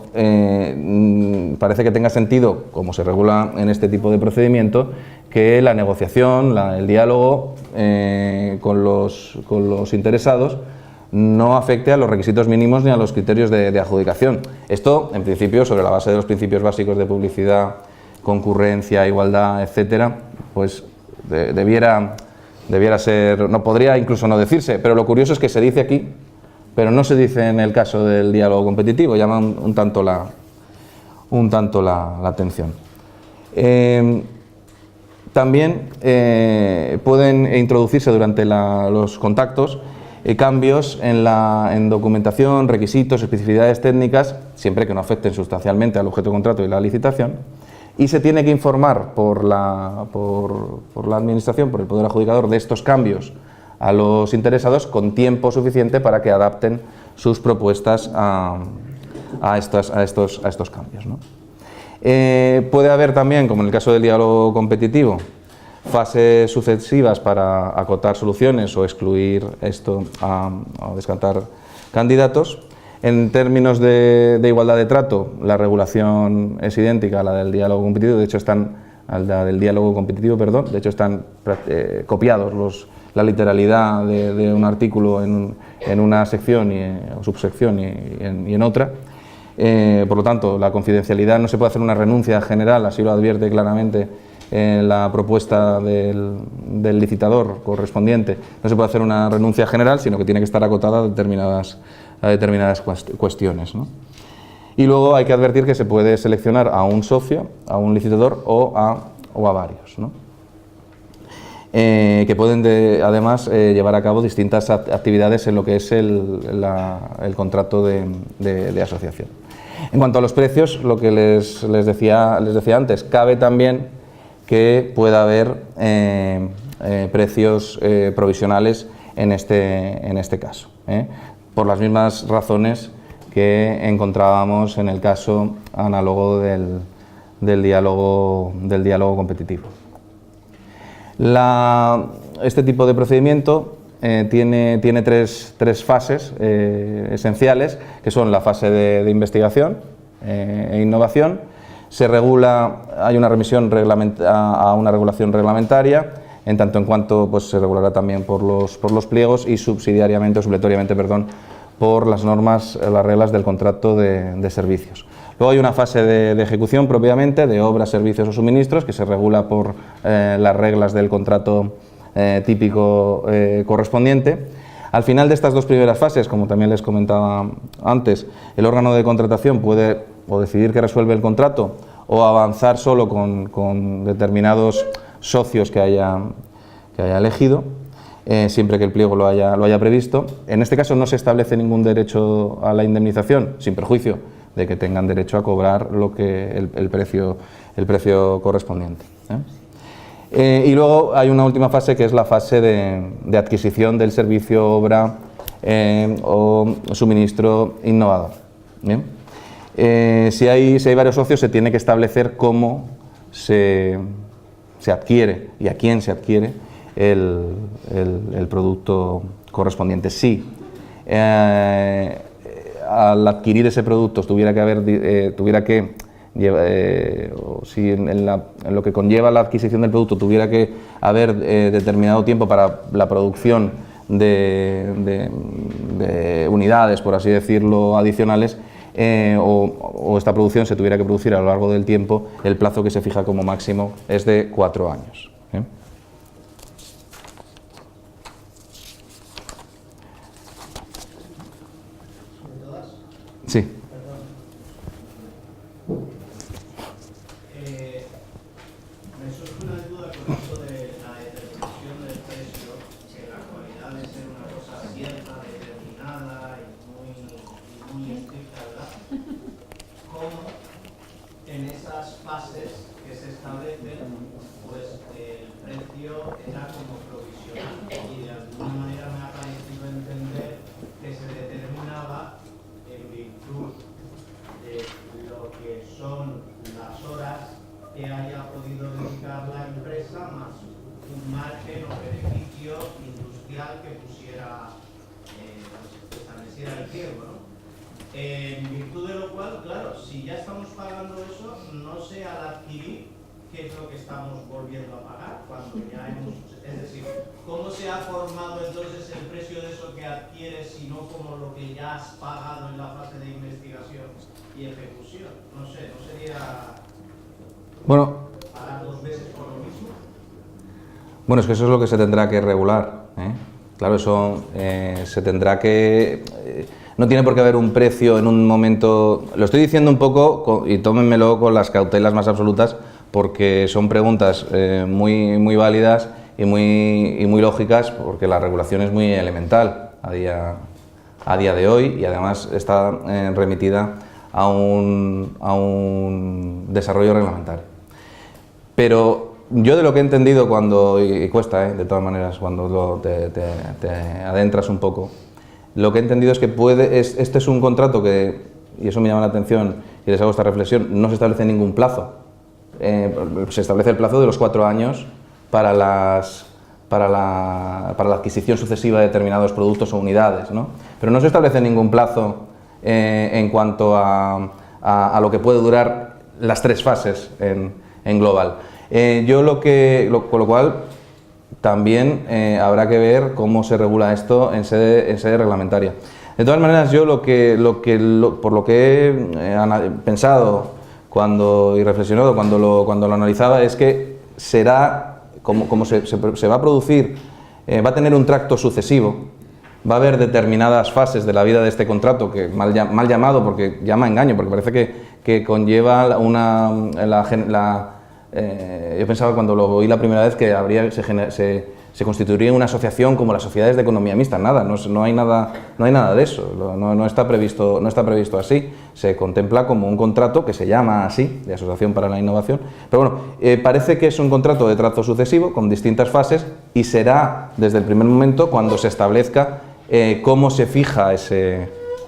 parece que tenga sentido, como se regula en este tipo de procedimiento, que la negociación, el diálogo con los interesados no afecte a los requisitos mínimos ni a los criterios de adjudicación. Esto, en principio, sobre la base de los principios básicos de publicidad, concurrencia, igualdad, etcétera, pues debiera ser, no podría incluso no decirse, pero lo curioso es que se dice aquí, pero no se dice en el caso del diálogo competitivo, llama un tanto la atención. También pueden introducirse durante los contactos cambios en documentación, requisitos, especificidades técnicas, siempre que no afecten sustancialmente al objeto de contrato y la licitación, y se tiene que informar por la Administración, por el Poder Adjudicador, de estos cambios a los interesados con tiempo suficiente para que adapten sus propuestas a estos cambios, ¿no? Puede haber también, como en el caso del diálogo competitivo, fases sucesivas para acotar soluciones o excluir esto o descartar candidatos. En términos de igualdad de trato, la regulación es idéntica a la del diálogo competitivo, de hecho están copiados la literalidad de un artículo en una sección o subsección y en otra. Por lo tanto, la confidencialidad, no se puede hacer una renuncia general, así lo advierte claramente la propuesta del licitador correspondiente. No se puede hacer una renuncia general, sino que tiene que estar acotada a determinadas cuestiones, ¿no? Y luego hay que advertir que se puede seleccionar a un socio, a un licitador o a varios, ¿no? Que pueden además llevar a cabo distintas actividades en lo que es el contrato de asociación. En cuanto a los precios, lo que les decía antes, cabe también que pueda haber precios provisionales en este caso, por las mismas razones que encontrábamos en el caso análogo del diálogo competitivo. Este tipo de procedimiento tiene tres fases esenciales, que son la fase de investigación e innovación. Se regula, hay una remisión a una regulación reglamentaria, en tanto en cuanto pues, se regulará también por los pliegos y subsidiariamente o supletoriamente, por las normas, las reglas del contrato de servicios. Luego hay una fase de ejecución propiamente, de obras, servicios o suministros, que se regula por las reglas del contrato típico correspondiente. Al final de estas dos primeras fases, como también les comentaba antes, el órgano de contratación puede o decidir que resuelve el contrato o avanzar solo con determinados socios que haya elegido, siempre que el pliego lo haya previsto. En este caso no se establece ningún derecho a la indemnización, sin perjuicio de que tengan derecho a cobrar el precio correspondiente. Y luego hay una última fase, que es la fase de adquisición del servicio, obra o suministro innovador. ¿Bien? Si hay varios socios, se tiene que establecer cómo se adquiere y a quién se adquiere el producto correspondiente. Si al adquirir ese producto o si en lo que conlleva la adquisición del producto tuviera que haber determinado tiempo para la producción de unidades, por así decirlo, adicionales, o esta producción se tuviera que producir a lo largo del tiempo, el plazo que se fija como máximo es de 4 años. Sí. Me surge una duda con esto de la determinación del precio, que en la actualidad debe ser una cosa cierta, determinada y muy estricta, ¿verdad? ¿Cómo en esas fases que se establecen, pues el precio era como provisional y de alguna manera me ha parecido entender que se determinaba en virtud de lo que son las horas que haya podido dedicar la empresa más un margen o beneficio industrial que pusiera, que estableciera el pliego, ¿no? En virtud de lo cual, claro, si ya estamos pagando eso, no sé al adquirir qué es lo que estamos volviendo a pagar cuando ya hemos... Es decir, ¿cómo se ha formado entonces el precio de eso que adquieres y no como lo que ya has pagado en la fase de investigación y ejecución? No sé, ¿no sería pagar 2 veces por lo mismo? Bueno, es que eso es lo que se tendrá que regular, ¿eh? Claro, eso se tendrá que... no tiene por qué haber un precio en un momento... Lo estoy diciendo un poco, y tómenmelo con las cautelas más absolutas, porque son preguntas muy válidas y muy lógicas, porque la regulación es muy elemental a día de hoy y además está remitida a un desarrollo reglamentario. Pero yo de lo que he entendido y cuesta, de todas maneras, cuando te adentras un poco, lo que he entendido es que este es un contrato que, y eso me llama la atención y les hago esta reflexión, no se establece ningún plazo. Se establece el plazo de los 4 años para la adquisición sucesiva de determinados productos o unidades, ¿no? Pero no se establece ningún plazo en cuanto a lo que puede durar las 3 fases en global. Con lo cual también habrá que ver cómo se regula esto en sede reglamentaria. De todas maneras, yo por lo que he pensado y reflexionado cuando lo analizaba, es que será, como se va a producir, va a tener un tracto sucesivo, va a haber determinadas fases de la vida de este contrato, que mal llamado, porque llama engaño, porque parece que conlleva yo pensaba cuando lo oí la primera vez que se constituiría una asociación como las sociedades de economía mixta. Nada, no hay nada de eso, no está previsto así. Se contempla como un contrato que se llama así, de Asociación para la Innovación. Pero bueno, parece que es un contrato de trato sucesivo con distintas fases y será desde el primer momento cuando se establezca cómo se fija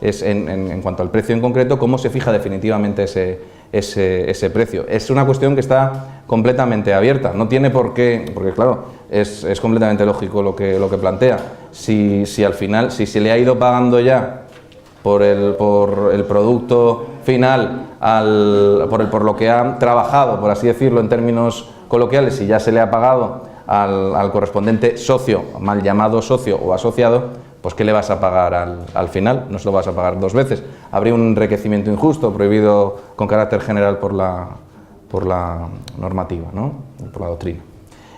en cuanto al precio en concreto, cómo se fija definitivamente ese precio. Es una cuestión que está completamente abierta, no tiene por qué, porque claro, es completamente lógico lo que plantea. Si al final, si se le ha ido pagando ya por el producto final, por lo que ha trabajado, por así decirlo en términos coloquiales, si ya se le ha pagado al correspondiente socio, mal llamado socio o asociado, pues ¿qué le vas a pagar al final? No se lo vas a pagar 2 veces. Habría un enriquecimiento injusto prohibido con carácter general por la normativa, ¿no? Por la doctrina.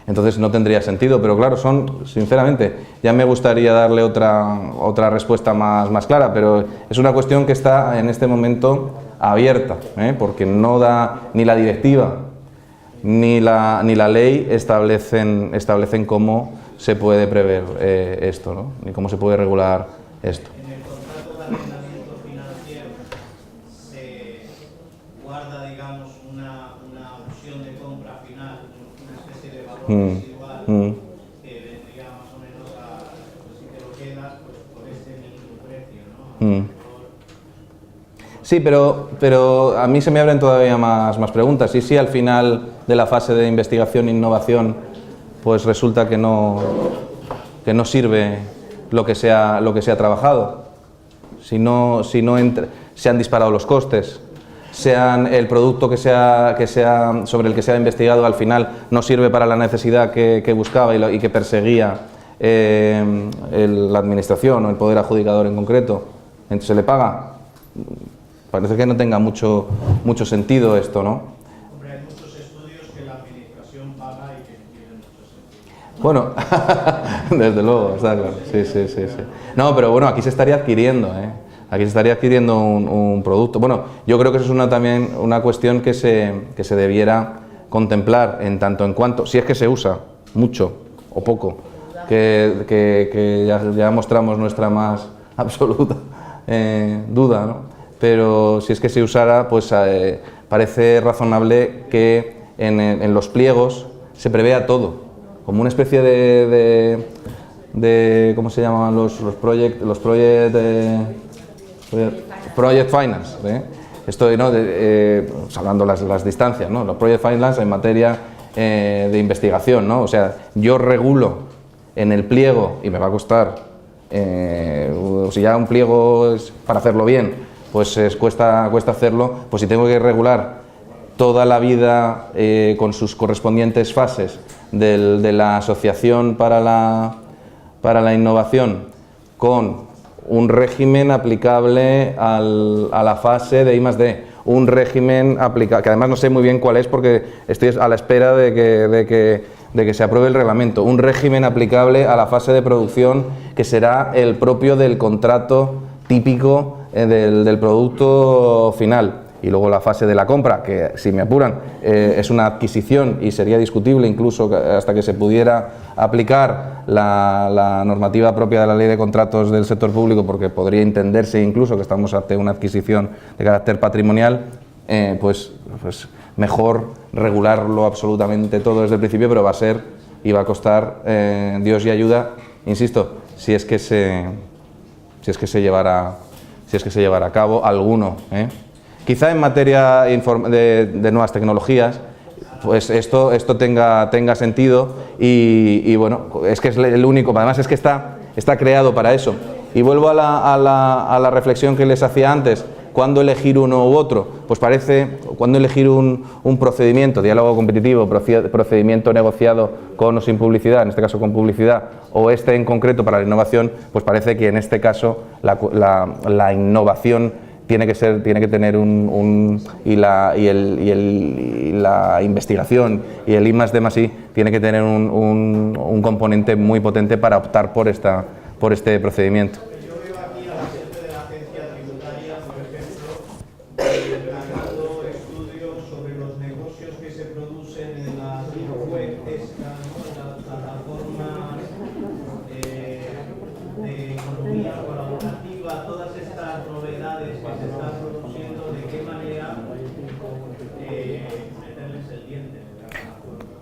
Entonces no tendría sentido, pero claro, sinceramente, ya me gustaría darle otra respuesta más clara, pero es una cuestión que está en este momento abierta, porque no da ni la directiva ni la ley establecen cómo se puede prever esto, ¿no? Ni cómo se puede regular esto. En el contrato de arrendamiento financiero se guarda, digamos, una opción de compra final, una especie de valor residual que vendría más o menos a, pues si te lo quedas, pues por este mismo precio, ¿no? Sí, pero a mí se me abren todavía más preguntas. ¿Y si al final de la fase de investigación e innovación pues resulta que no sirve lo que se ha trabajado? Si se han disparado los costes, el producto sobre el que se ha investigado al final no sirve para la necesidad que buscaba y que perseguía la administración o el poder adjudicador en concreto, entonces se le paga. Parece que no tenga mucho sentido esto, ¿no? Hombre, hay muchos estudios que la administración paga y que no tienen mucho sentido. Bueno, desde luego, está claro. Sí. No, pero bueno, aquí se estaría adquiriendo, Aquí se estaría adquiriendo un producto. Bueno, yo creo que eso es también una cuestión que se debiera contemplar en tanto en cuanto, si es que se usa mucho o poco, que ya mostramos nuestra más absoluta duda, ¿no? Pero si es que se usara, pues parece razonable que en los pliegos se prevea todo, como una especie de ¿cómo se llamaban los project finance, Esto, ¿no? Hablando las distancias, ¿no? Los project finance en materia de investigación, ¿no? O sea, yo regulo en el pliego y me va a costar, si ya un pliego es para hacerlo bien, pues cuesta hacerlo, pues si tengo que regular toda la vida con sus correspondientes fases de la asociación para la innovación con un régimen aplicable a la fase de I+D, un régimen aplicable, que además no sé muy bien cuál es porque estoy a la espera de que se apruebe el reglamento, un régimen aplicable a la fase de producción que será el propio del contrato típico del producto final, y luego la fase de la compra, que si me apuran es una adquisición y sería discutible incluso hasta que se pudiera aplicar la normativa propia de la ley de contratos del sector público, porque podría entenderse incluso que estamos ante una adquisición de carácter patrimonial, pues mejor regularlo absolutamente todo desde el principio, pero va a ser y va a costar Dios y ayuda, insisto, si es que se llevara a cabo alguno. Quizá en materia de nuevas tecnologías, pues esto tenga sentido y bueno, es que es el único, además es que está creado para eso. Y vuelvo a la reflexión que les hacía antes, ¿cuándo elegir uno u otro? Pues ¿cuándo elegir un procedimiento, diálogo competitivo, procedimiento negociado con o sin publicidad, en este caso con publicidad, o en concreto para la innovación? Pues parece que en este caso la innovación tiene que tener la investigación y el I+D+I tiene que tener un componente muy potente para optar por este procedimiento. Yo veo aquí a la gente de la agencia tributaria, por ejemplo, realizando estudios sobre los negocios que se producen en las web estas, en las plataformas de economía colaborativa, todas estas novedades que se están produciendo, de qué manera meterles el diente.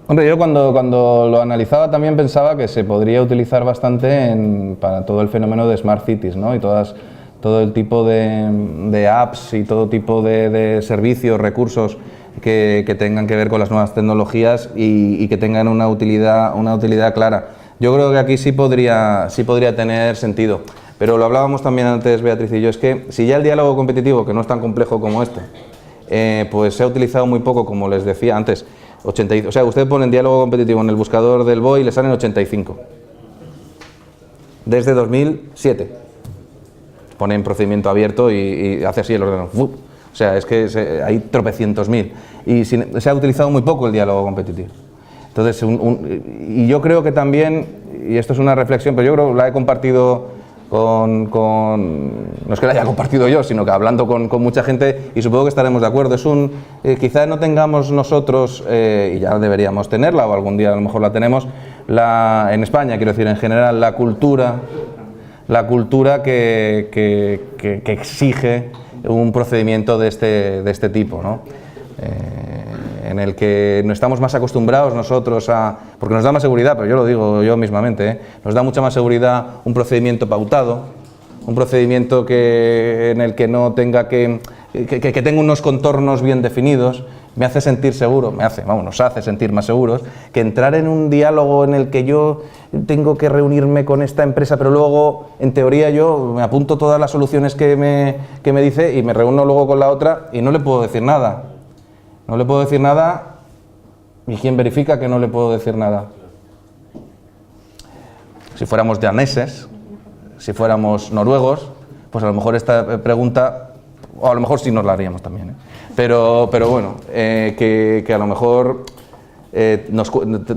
Hombre, yo cuando lo analizaba también pensaba que se podría utilizar bastante para todo el fenómeno de Smart Cities, ¿no? Y todo el tipo de apps y todo tipo de servicios, recursos que tengan que ver con las nuevas tecnologías y que tengan una utilidad clara. Yo creo que aquí sí podría tener sentido, pero lo hablábamos también antes Beatriz y yo, es que si ya el diálogo competitivo, que no es tan complejo como este, pues se ha utilizado muy poco, como les decía antes, o sea, usted pone diálogo competitivo en el buscador del BOE y le salen 85. desde 2007. Pone en procedimiento abierto y hace así el ordenador. O sea, es que hay tropecientos mil. Y se ha utilizado muy poco el diálogo competitivo. Entonces, y yo creo que también, y esto es una reflexión, pero yo creo que la he compartido no es que la haya compartido yo, sino que hablando con mucha gente, y supongo que estaremos de acuerdo, quizá no tengamos nosotros, y ya deberíamos tenerla, o algún día a lo mejor la tenemos, en España, quiero decir, en general, la cultura que exige un procedimiento de este tipo, ¿no? En el que no estamos más acostumbrados nosotros porque nos da más seguridad, pero yo lo digo yo mismamente, nos da mucha más seguridad un procedimiento pautado, un procedimiento en el que no tenga que tenga unos contornos bien definidos, me hace sentir seguro, nos hace sentir más seguros, que entrar en un diálogo en el que yo tengo que reunirme con esta empresa, pero luego, en teoría, yo me apunto todas las soluciones que me dice y me reúno luego con la otra y no le puedo decir nada. No le puedo decir nada, ¿y quién verifica que no le puedo decir nada? Si fuéramos daneses, si fuéramos noruegos, pues a lo mejor esta pregunta, o a lo mejor sí nos la haríamos también, ¿eh? Pero bueno, que a lo mejor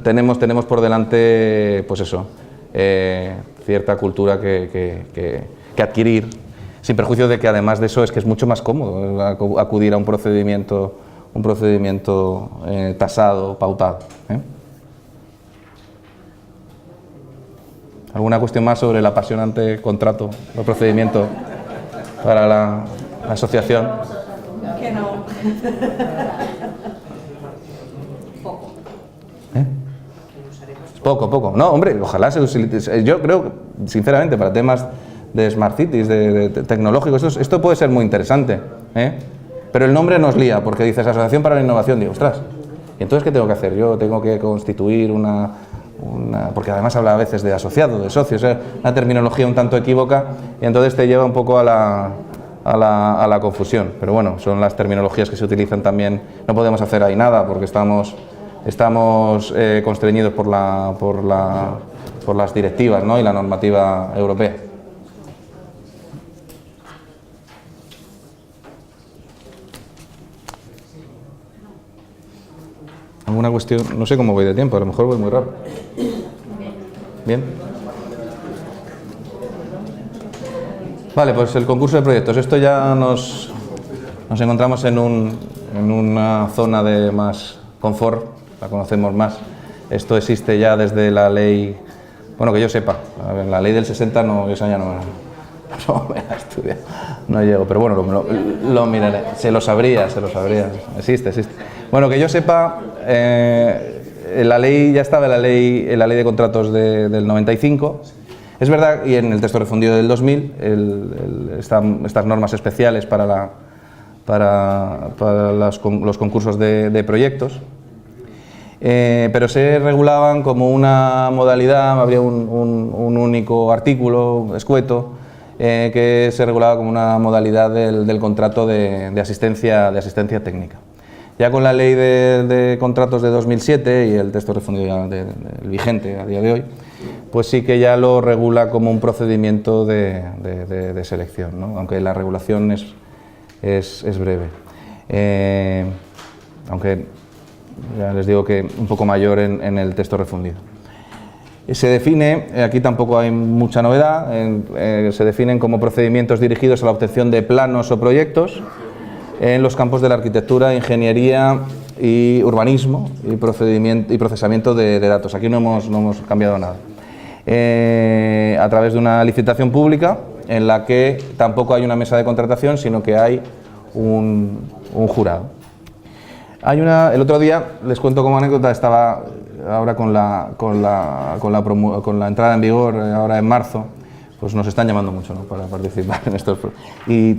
tenemos por delante, pues eso, cierta cultura que adquirir, sin perjuicio de que además de eso es que es mucho más cómodo acudir a un procedimiento tasado, pautado, ¿eh? ¿Alguna cuestión más sobre el apasionante contrato o procedimiento para la asociación? Que no. Poco. ¿Eh? Poco. No, hombre, ojalá se utilice. Yo creo, sinceramente, para temas de Smart Cities, de tecnológicos, esto puede ser muy interesante, ¿eh? Pero el nombre nos lía, porque dices Asociación para la Innovación, digo, ostras, ¿y entonces qué tengo que hacer? Yo tengo que constituir porque además habla a veces de asociado, de socio, es una terminología un tanto equívoca, y entonces te lleva un poco a la confusión. Pero bueno, son las terminologías que se utilizan también, no podemos hacer ahí nada, porque estamos constreñidos por las directivas, ¿no? Y la normativa europea. ¿Alguna cuestión? No sé cómo voy de tiempo, a lo mejor voy muy rápido. ¿Bien? Vale, pues el concurso de proyectos. Esto ya nos encontramos en una zona de más confort, la conocemos más. Esto existe ya desde la ley, bueno, que yo sepa, a ver, la ley del 60 no, esa ya no me la estudia, no llego, pero bueno, lo miraré, se lo sabría, existe. Bueno, que yo sepa, la ley ya estaba en la ley de contratos del 95. Es verdad, y en el texto refundido del 2000, estas normas especiales para los concursos de proyectos, pero se regulaban como una modalidad, habría un único artículo escueto que se regulaba como una modalidad del contrato de asistencia técnica. Ya con la ley de contratos de 2007 y el texto refundido ya del vigente a día de hoy, pues sí que ya lo regula como un procedimiento de selección, ¿no? Aunque la regulación es breve. Aunque ya les digo que un poco mayor en el texto refundido. Se define, aquí tampoco hay mucha novedad, se definen como procedimientos dirigidos a la obtención de planos o proyectos en los campos de la arquitectura, ingeniería y urbanismo y procesamiento de datos. Aquí no hemos cambiado nada. A través de una licitación pública en la que tampoco hay una mesa de contratación, sino que hay un jurado. El otro día, les cuento como anécdota, estaba ahora con la entrada en vigor, ahora en marzo, pues nos están llamando mucho, ¿no?, para participar en estos. Y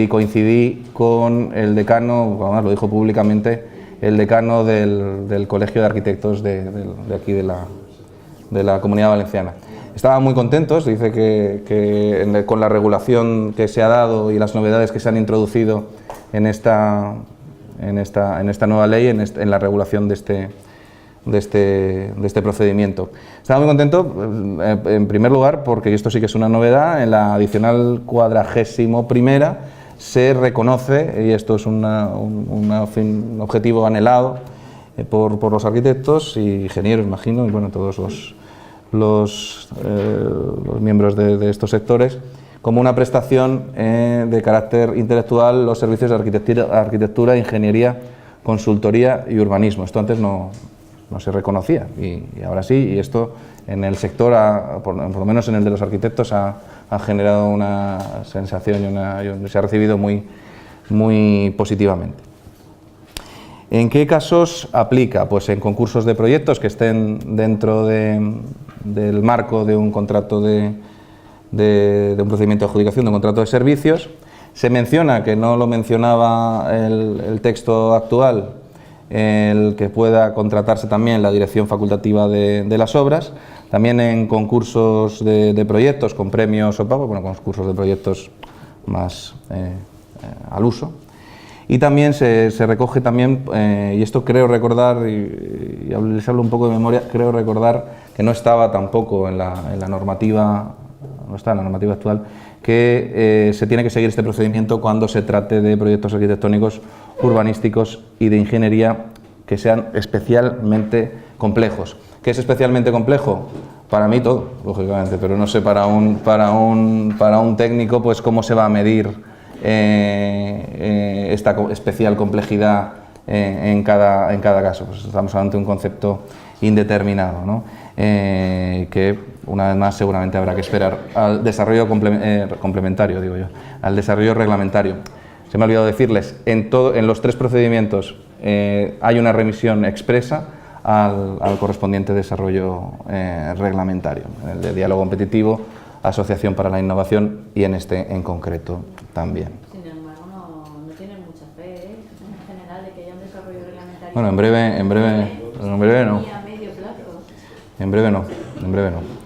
coincidí con el decano, además lo dijo públicamente, el decano del Colegio de Arquitectos de aquí de la Comunidad Valenciana. Estaban muy contentos, dice que con la regulación que se ha dado y las novedades que se han introducido en esta nueva ley, en la regulación de de este procedimiento. Estaba muy contento, en primer lugar, porque esto sí que es una novedad, en la adicional 41ª se reconoce, y esto es un objetivo anhelado por los arquitectos y ingenieros, imagino, y bueno, todos los miembros de estos sectores, como una prestación de carácter intelectual los servicios de arquitectura, ingeniería, consultoría y urbanismo. Esto antes no se reconocía y ahora sí, y esto en el sector, por lo menos en el de los arquitectos, ha generado una sensación y se ha recibido muy positivamente. ¿En qué casos aplica? Pues en concursos de proyectos que estén dentro del marco de un contrato de un procedimiento de adjudicación de un contrato de servicios. Se menciona, que no lo mencionaba el texto actual, el que pueda contratarse también la dirección facultativa de las obras, también en concursos de proyectos con premios o pago, bueno, concursos de proyectos más al uso. Y también se recoge también, y esto creo recordar, y les hablo un poco de memoria, creo recordar que no estaba tampoco en la normativa, no está en la normativa actual, que se tiene que seguir este procedimiento cuando se trate de proyectos arquitectónicos, urbanísticos y de ingeniería que sean especialmente complejos. ¿Qué es especialmente complejo? Para mí todo, lógicamente, pero no sé para un técnico pues cómo se va a medir esta especial complejidad en cada caso. Pues estamos ante un concepto indeterminado, ¿no? Que una vez más seguramente habrá que esperar al desarrollo complementario, digo yo, al desarrollo reglamentario. Se me ha olvidado decirles, en los tres procedimientos hay una remisión expresa al correspondiente desarrollo reglamentario, en el de diálogo competitivo, asociación para la innovación y en este en concreto también. Sin embargo, no tienen mucha fe, en general, de que haya un desarrollo reglamentario. Bueno, en breve no. A medio plazo. En breve no.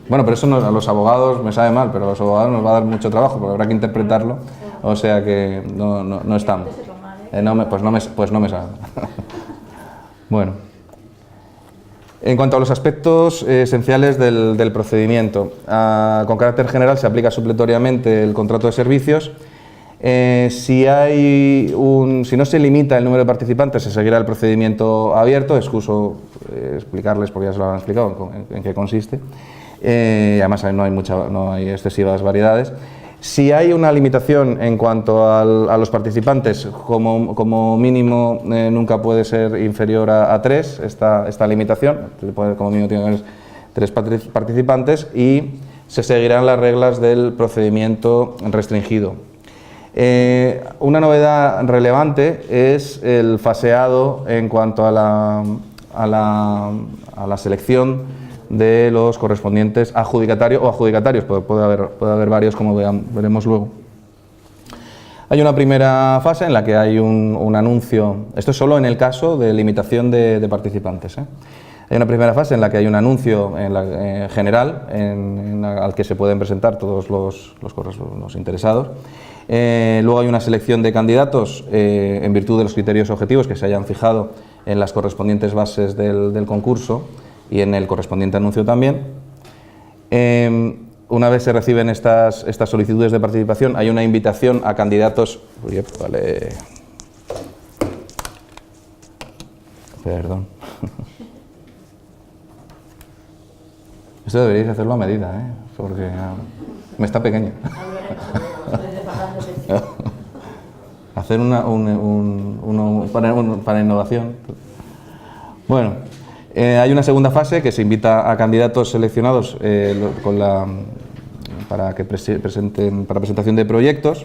Bueno, pero eso a los abogados me sabe mal, pero a los abogados nos va a dar mucho trabajo, porque habrá que interpretarlo, o sea que no estamos. Pues no me sabe. Bueno. En cuanto a los aspectos esenciales del procedimiento, con carácter general se aplica supletoriamente el contrato de servicios. Si no se limita el número de participantes, se seguirá el procedimiento abierto. Excuso explicarles, porque ya se lo han explicado, en qué consiste. Además no hay excesivas variedades. Si hay una limitación en cuanto a los participantes, como mínimo nunca puede ser inferior a 3 esta limitación, como mínimo tiene que haber 3 participantes, y se seguirán las reglas del procedimiento restringido. Una novedad relevante es el faseado en cuanto a la selección de los correspondientes adjudicatarios o adjudicatarios, puede haber varios, como veremos luego. Hay una primera fase en la que hay un anuncio, esto es solo en el caso de limitación de participantes. Hay una primera fase en la que hay un anuncio general al que se pueden presentar todos los interesados. Luego hay una selección de candidatos en virtud de los criterios objetivos que se hayan fijado en las correspondientes bases del concurso y en el correspondiente anuncio también. Una vez se reciben estas solicitudes de participación, hay una invitación a candidatos. Vale. Perdón. Esto deberíais hacerlo a medida, porque me está pequeño. Hacer uno para innovación. Bueno. Hay una segunda fase que se invita a candidatos seleccionados para presentación de proyectos.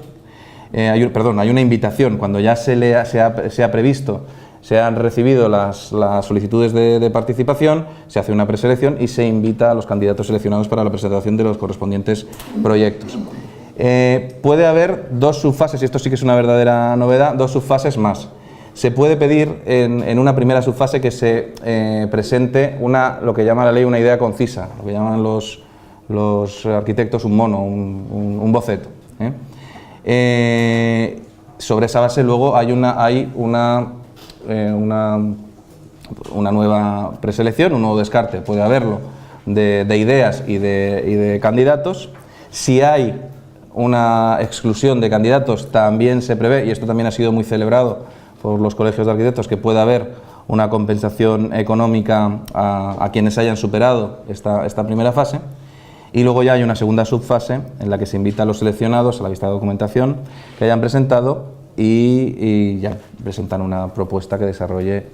Hay una invitación cuando ya se ha previsto, se han recibido las solicitudes de participación, se hace una preselección y se invita a los candidatos seleccionados para la presentación de los correspondientes proyectos. Puede haber 2 subfases, y esto sí que es una verdadera novedad, 2 subfases más. Se puede pedir en una primera subfase que se presente lo que llama la ley una idea concisa, lo que llaman los arquitectos un mono, un boceto. Sobre esa base luego hay una una nueva preselección, un nuevo descarte, puede haberlo, de ideas y de candidatos. Si hay una exclusión de candidatos, también se prevé, y esto también ha sido muy celebrado por los colegios de arquitectos, que pueda haber una compensación económica a quienes hayan superado esta primera fase. Y luego ya hay una segunda subfase en la que se invita a los seleccionados a la vista de documentación que hayan presentado y ya presentan una propuesta que desarrolle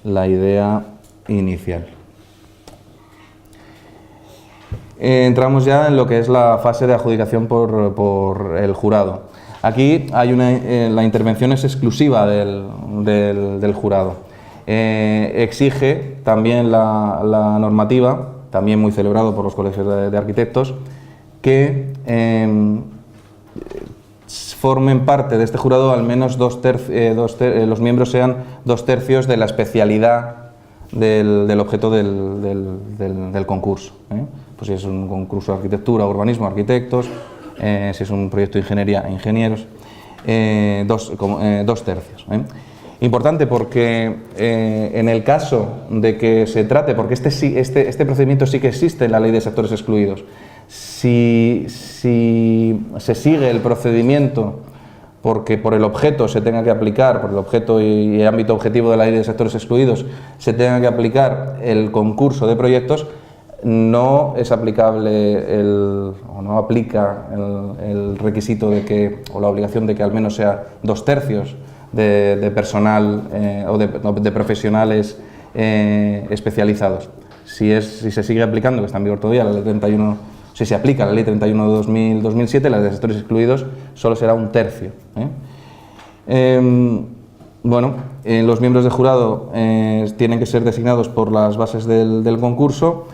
la idea inicial. Entramos ya en lo que es la fase de adjudicación por el jurado. Aquí hay la intervención es exclusiva del jurado. Exige también la normativa, también muy celebrado por los colegios de arquitectos, que formen parte de este jurado al menos los miembros sean 2/3 de la especialidad del objeto del concurso. Pues si es un concurso de arquitectura, urbanismo, arquitectos, si es un proyecto de ingeniería, ingenieros, 2/3. Importante porque en el caso de que se trate, porque este procedimiento sí que existe en la ley de sectores excluidos, si se sigue el procedimiento porque por el objeto se tenga que aplicar, por el objeto y el ámbito objetivo de la ley de sectores excluidos, se tenga que aplicar el concurso de proyectos, no es aplicable o no aplica el requisito de que, o la obligación de que al menos sea 2/3 de personal o de profesionales especializados. Si se sigue aplicando, que está en vigor todavía la ley 31, si se aplica la ley 31 de 2007, la de sectores excluidos solo será 1/3. Bueno, los miembros del jurado tienen que ser designados por las bases del concurso.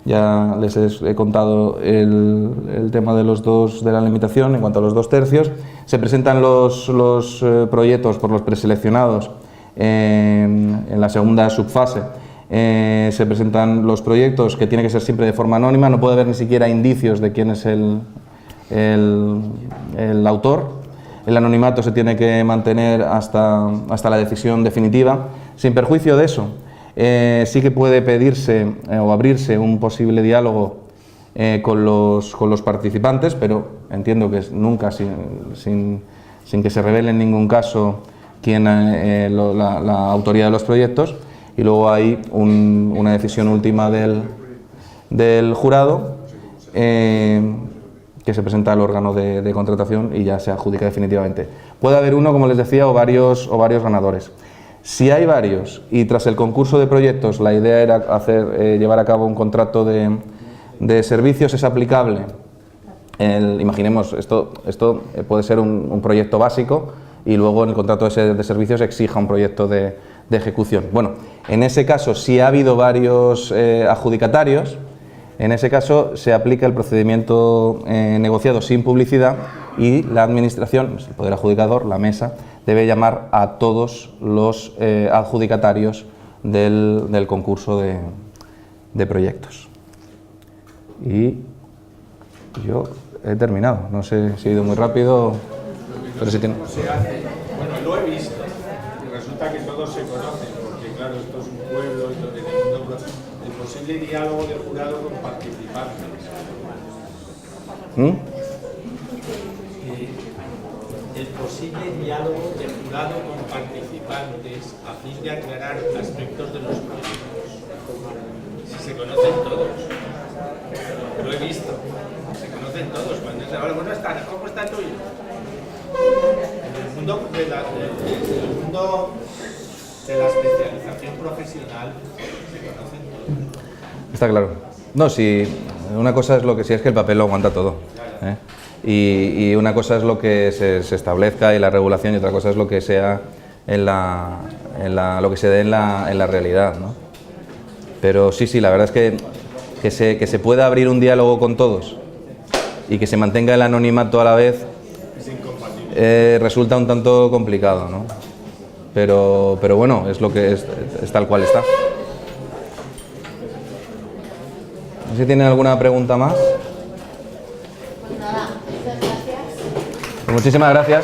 Ya les he contado el tema de la limitación en cuanto a los 2/3. Se presentan los proyectos por los preseleccionados en la segunda subfase. Se presentan los proyectos, que tiene que ser siempre de forma anónima, no puede haber ni siquiera indicios de quién es el autor. El anonimato se tiene que mantener hasta la decisión definitiva. Sin perjuicio de eso, sí que puede pedirse o abrirse un posible diálogo con los participantes, pero entiendo que nunca sin que se revele en ningún caso la autoría de los proyectos. Y luego hay una decisión última del jurado que se presenta al órgano de contratación y ya se adjudica definitivamente. Puede haber uno, como les decía, o varios ganadores. Si hay varios y tras el concurso de proyectos la idea era llevar a cabo un contrato de servicios, es aplicable. Imaginemos, esto puede ser un proyecto básico y luego en el contrato de servicios exija un proyecto de ejecución. Bueno, en ese caso, si ha habido varios adjudicatarios, en ese caso se aplica el procedimiento negociado sin publicidad y la administración, el poder adjudicador, la mesa, debe llamar a todos los adjudicatarios del concurso de proyectos. Y yo he terminado, no sé si he ido muy rápido, pero si tiene... Bueno, lo he visto, y resulta que todos se conocen, porque claro, esto es un pueblo y todo el posible diálogo de jurado con participantes. El posible diálogo de jurado con participantes a fin de aclarar aspectos de los proyectos. Si se conocen todos, lo he visto, se conocen todos. Cuando es ahora, bueno, ¿cómo está el tuyo? En el mundo de la especialización profesional se conocen todos. Está claro. No, si una cosa es lo que sí es que el papel lo aguanta todo. Y una cosa es lo que se establezca y la regulación y otra cosa es lo que sea lo que se dé en la realidad, ¿no? Pero sí, la verdad es que se pueda abrir un diálogo con todos y que se mantenga el anonimato a la vez resulta un tanto complicado, ¿no? Pero bueno, es lo que es tal cual está. No sé si tienen alguna pregunta más. Pues nada, muchas gracias. Pues muchísimas gracias.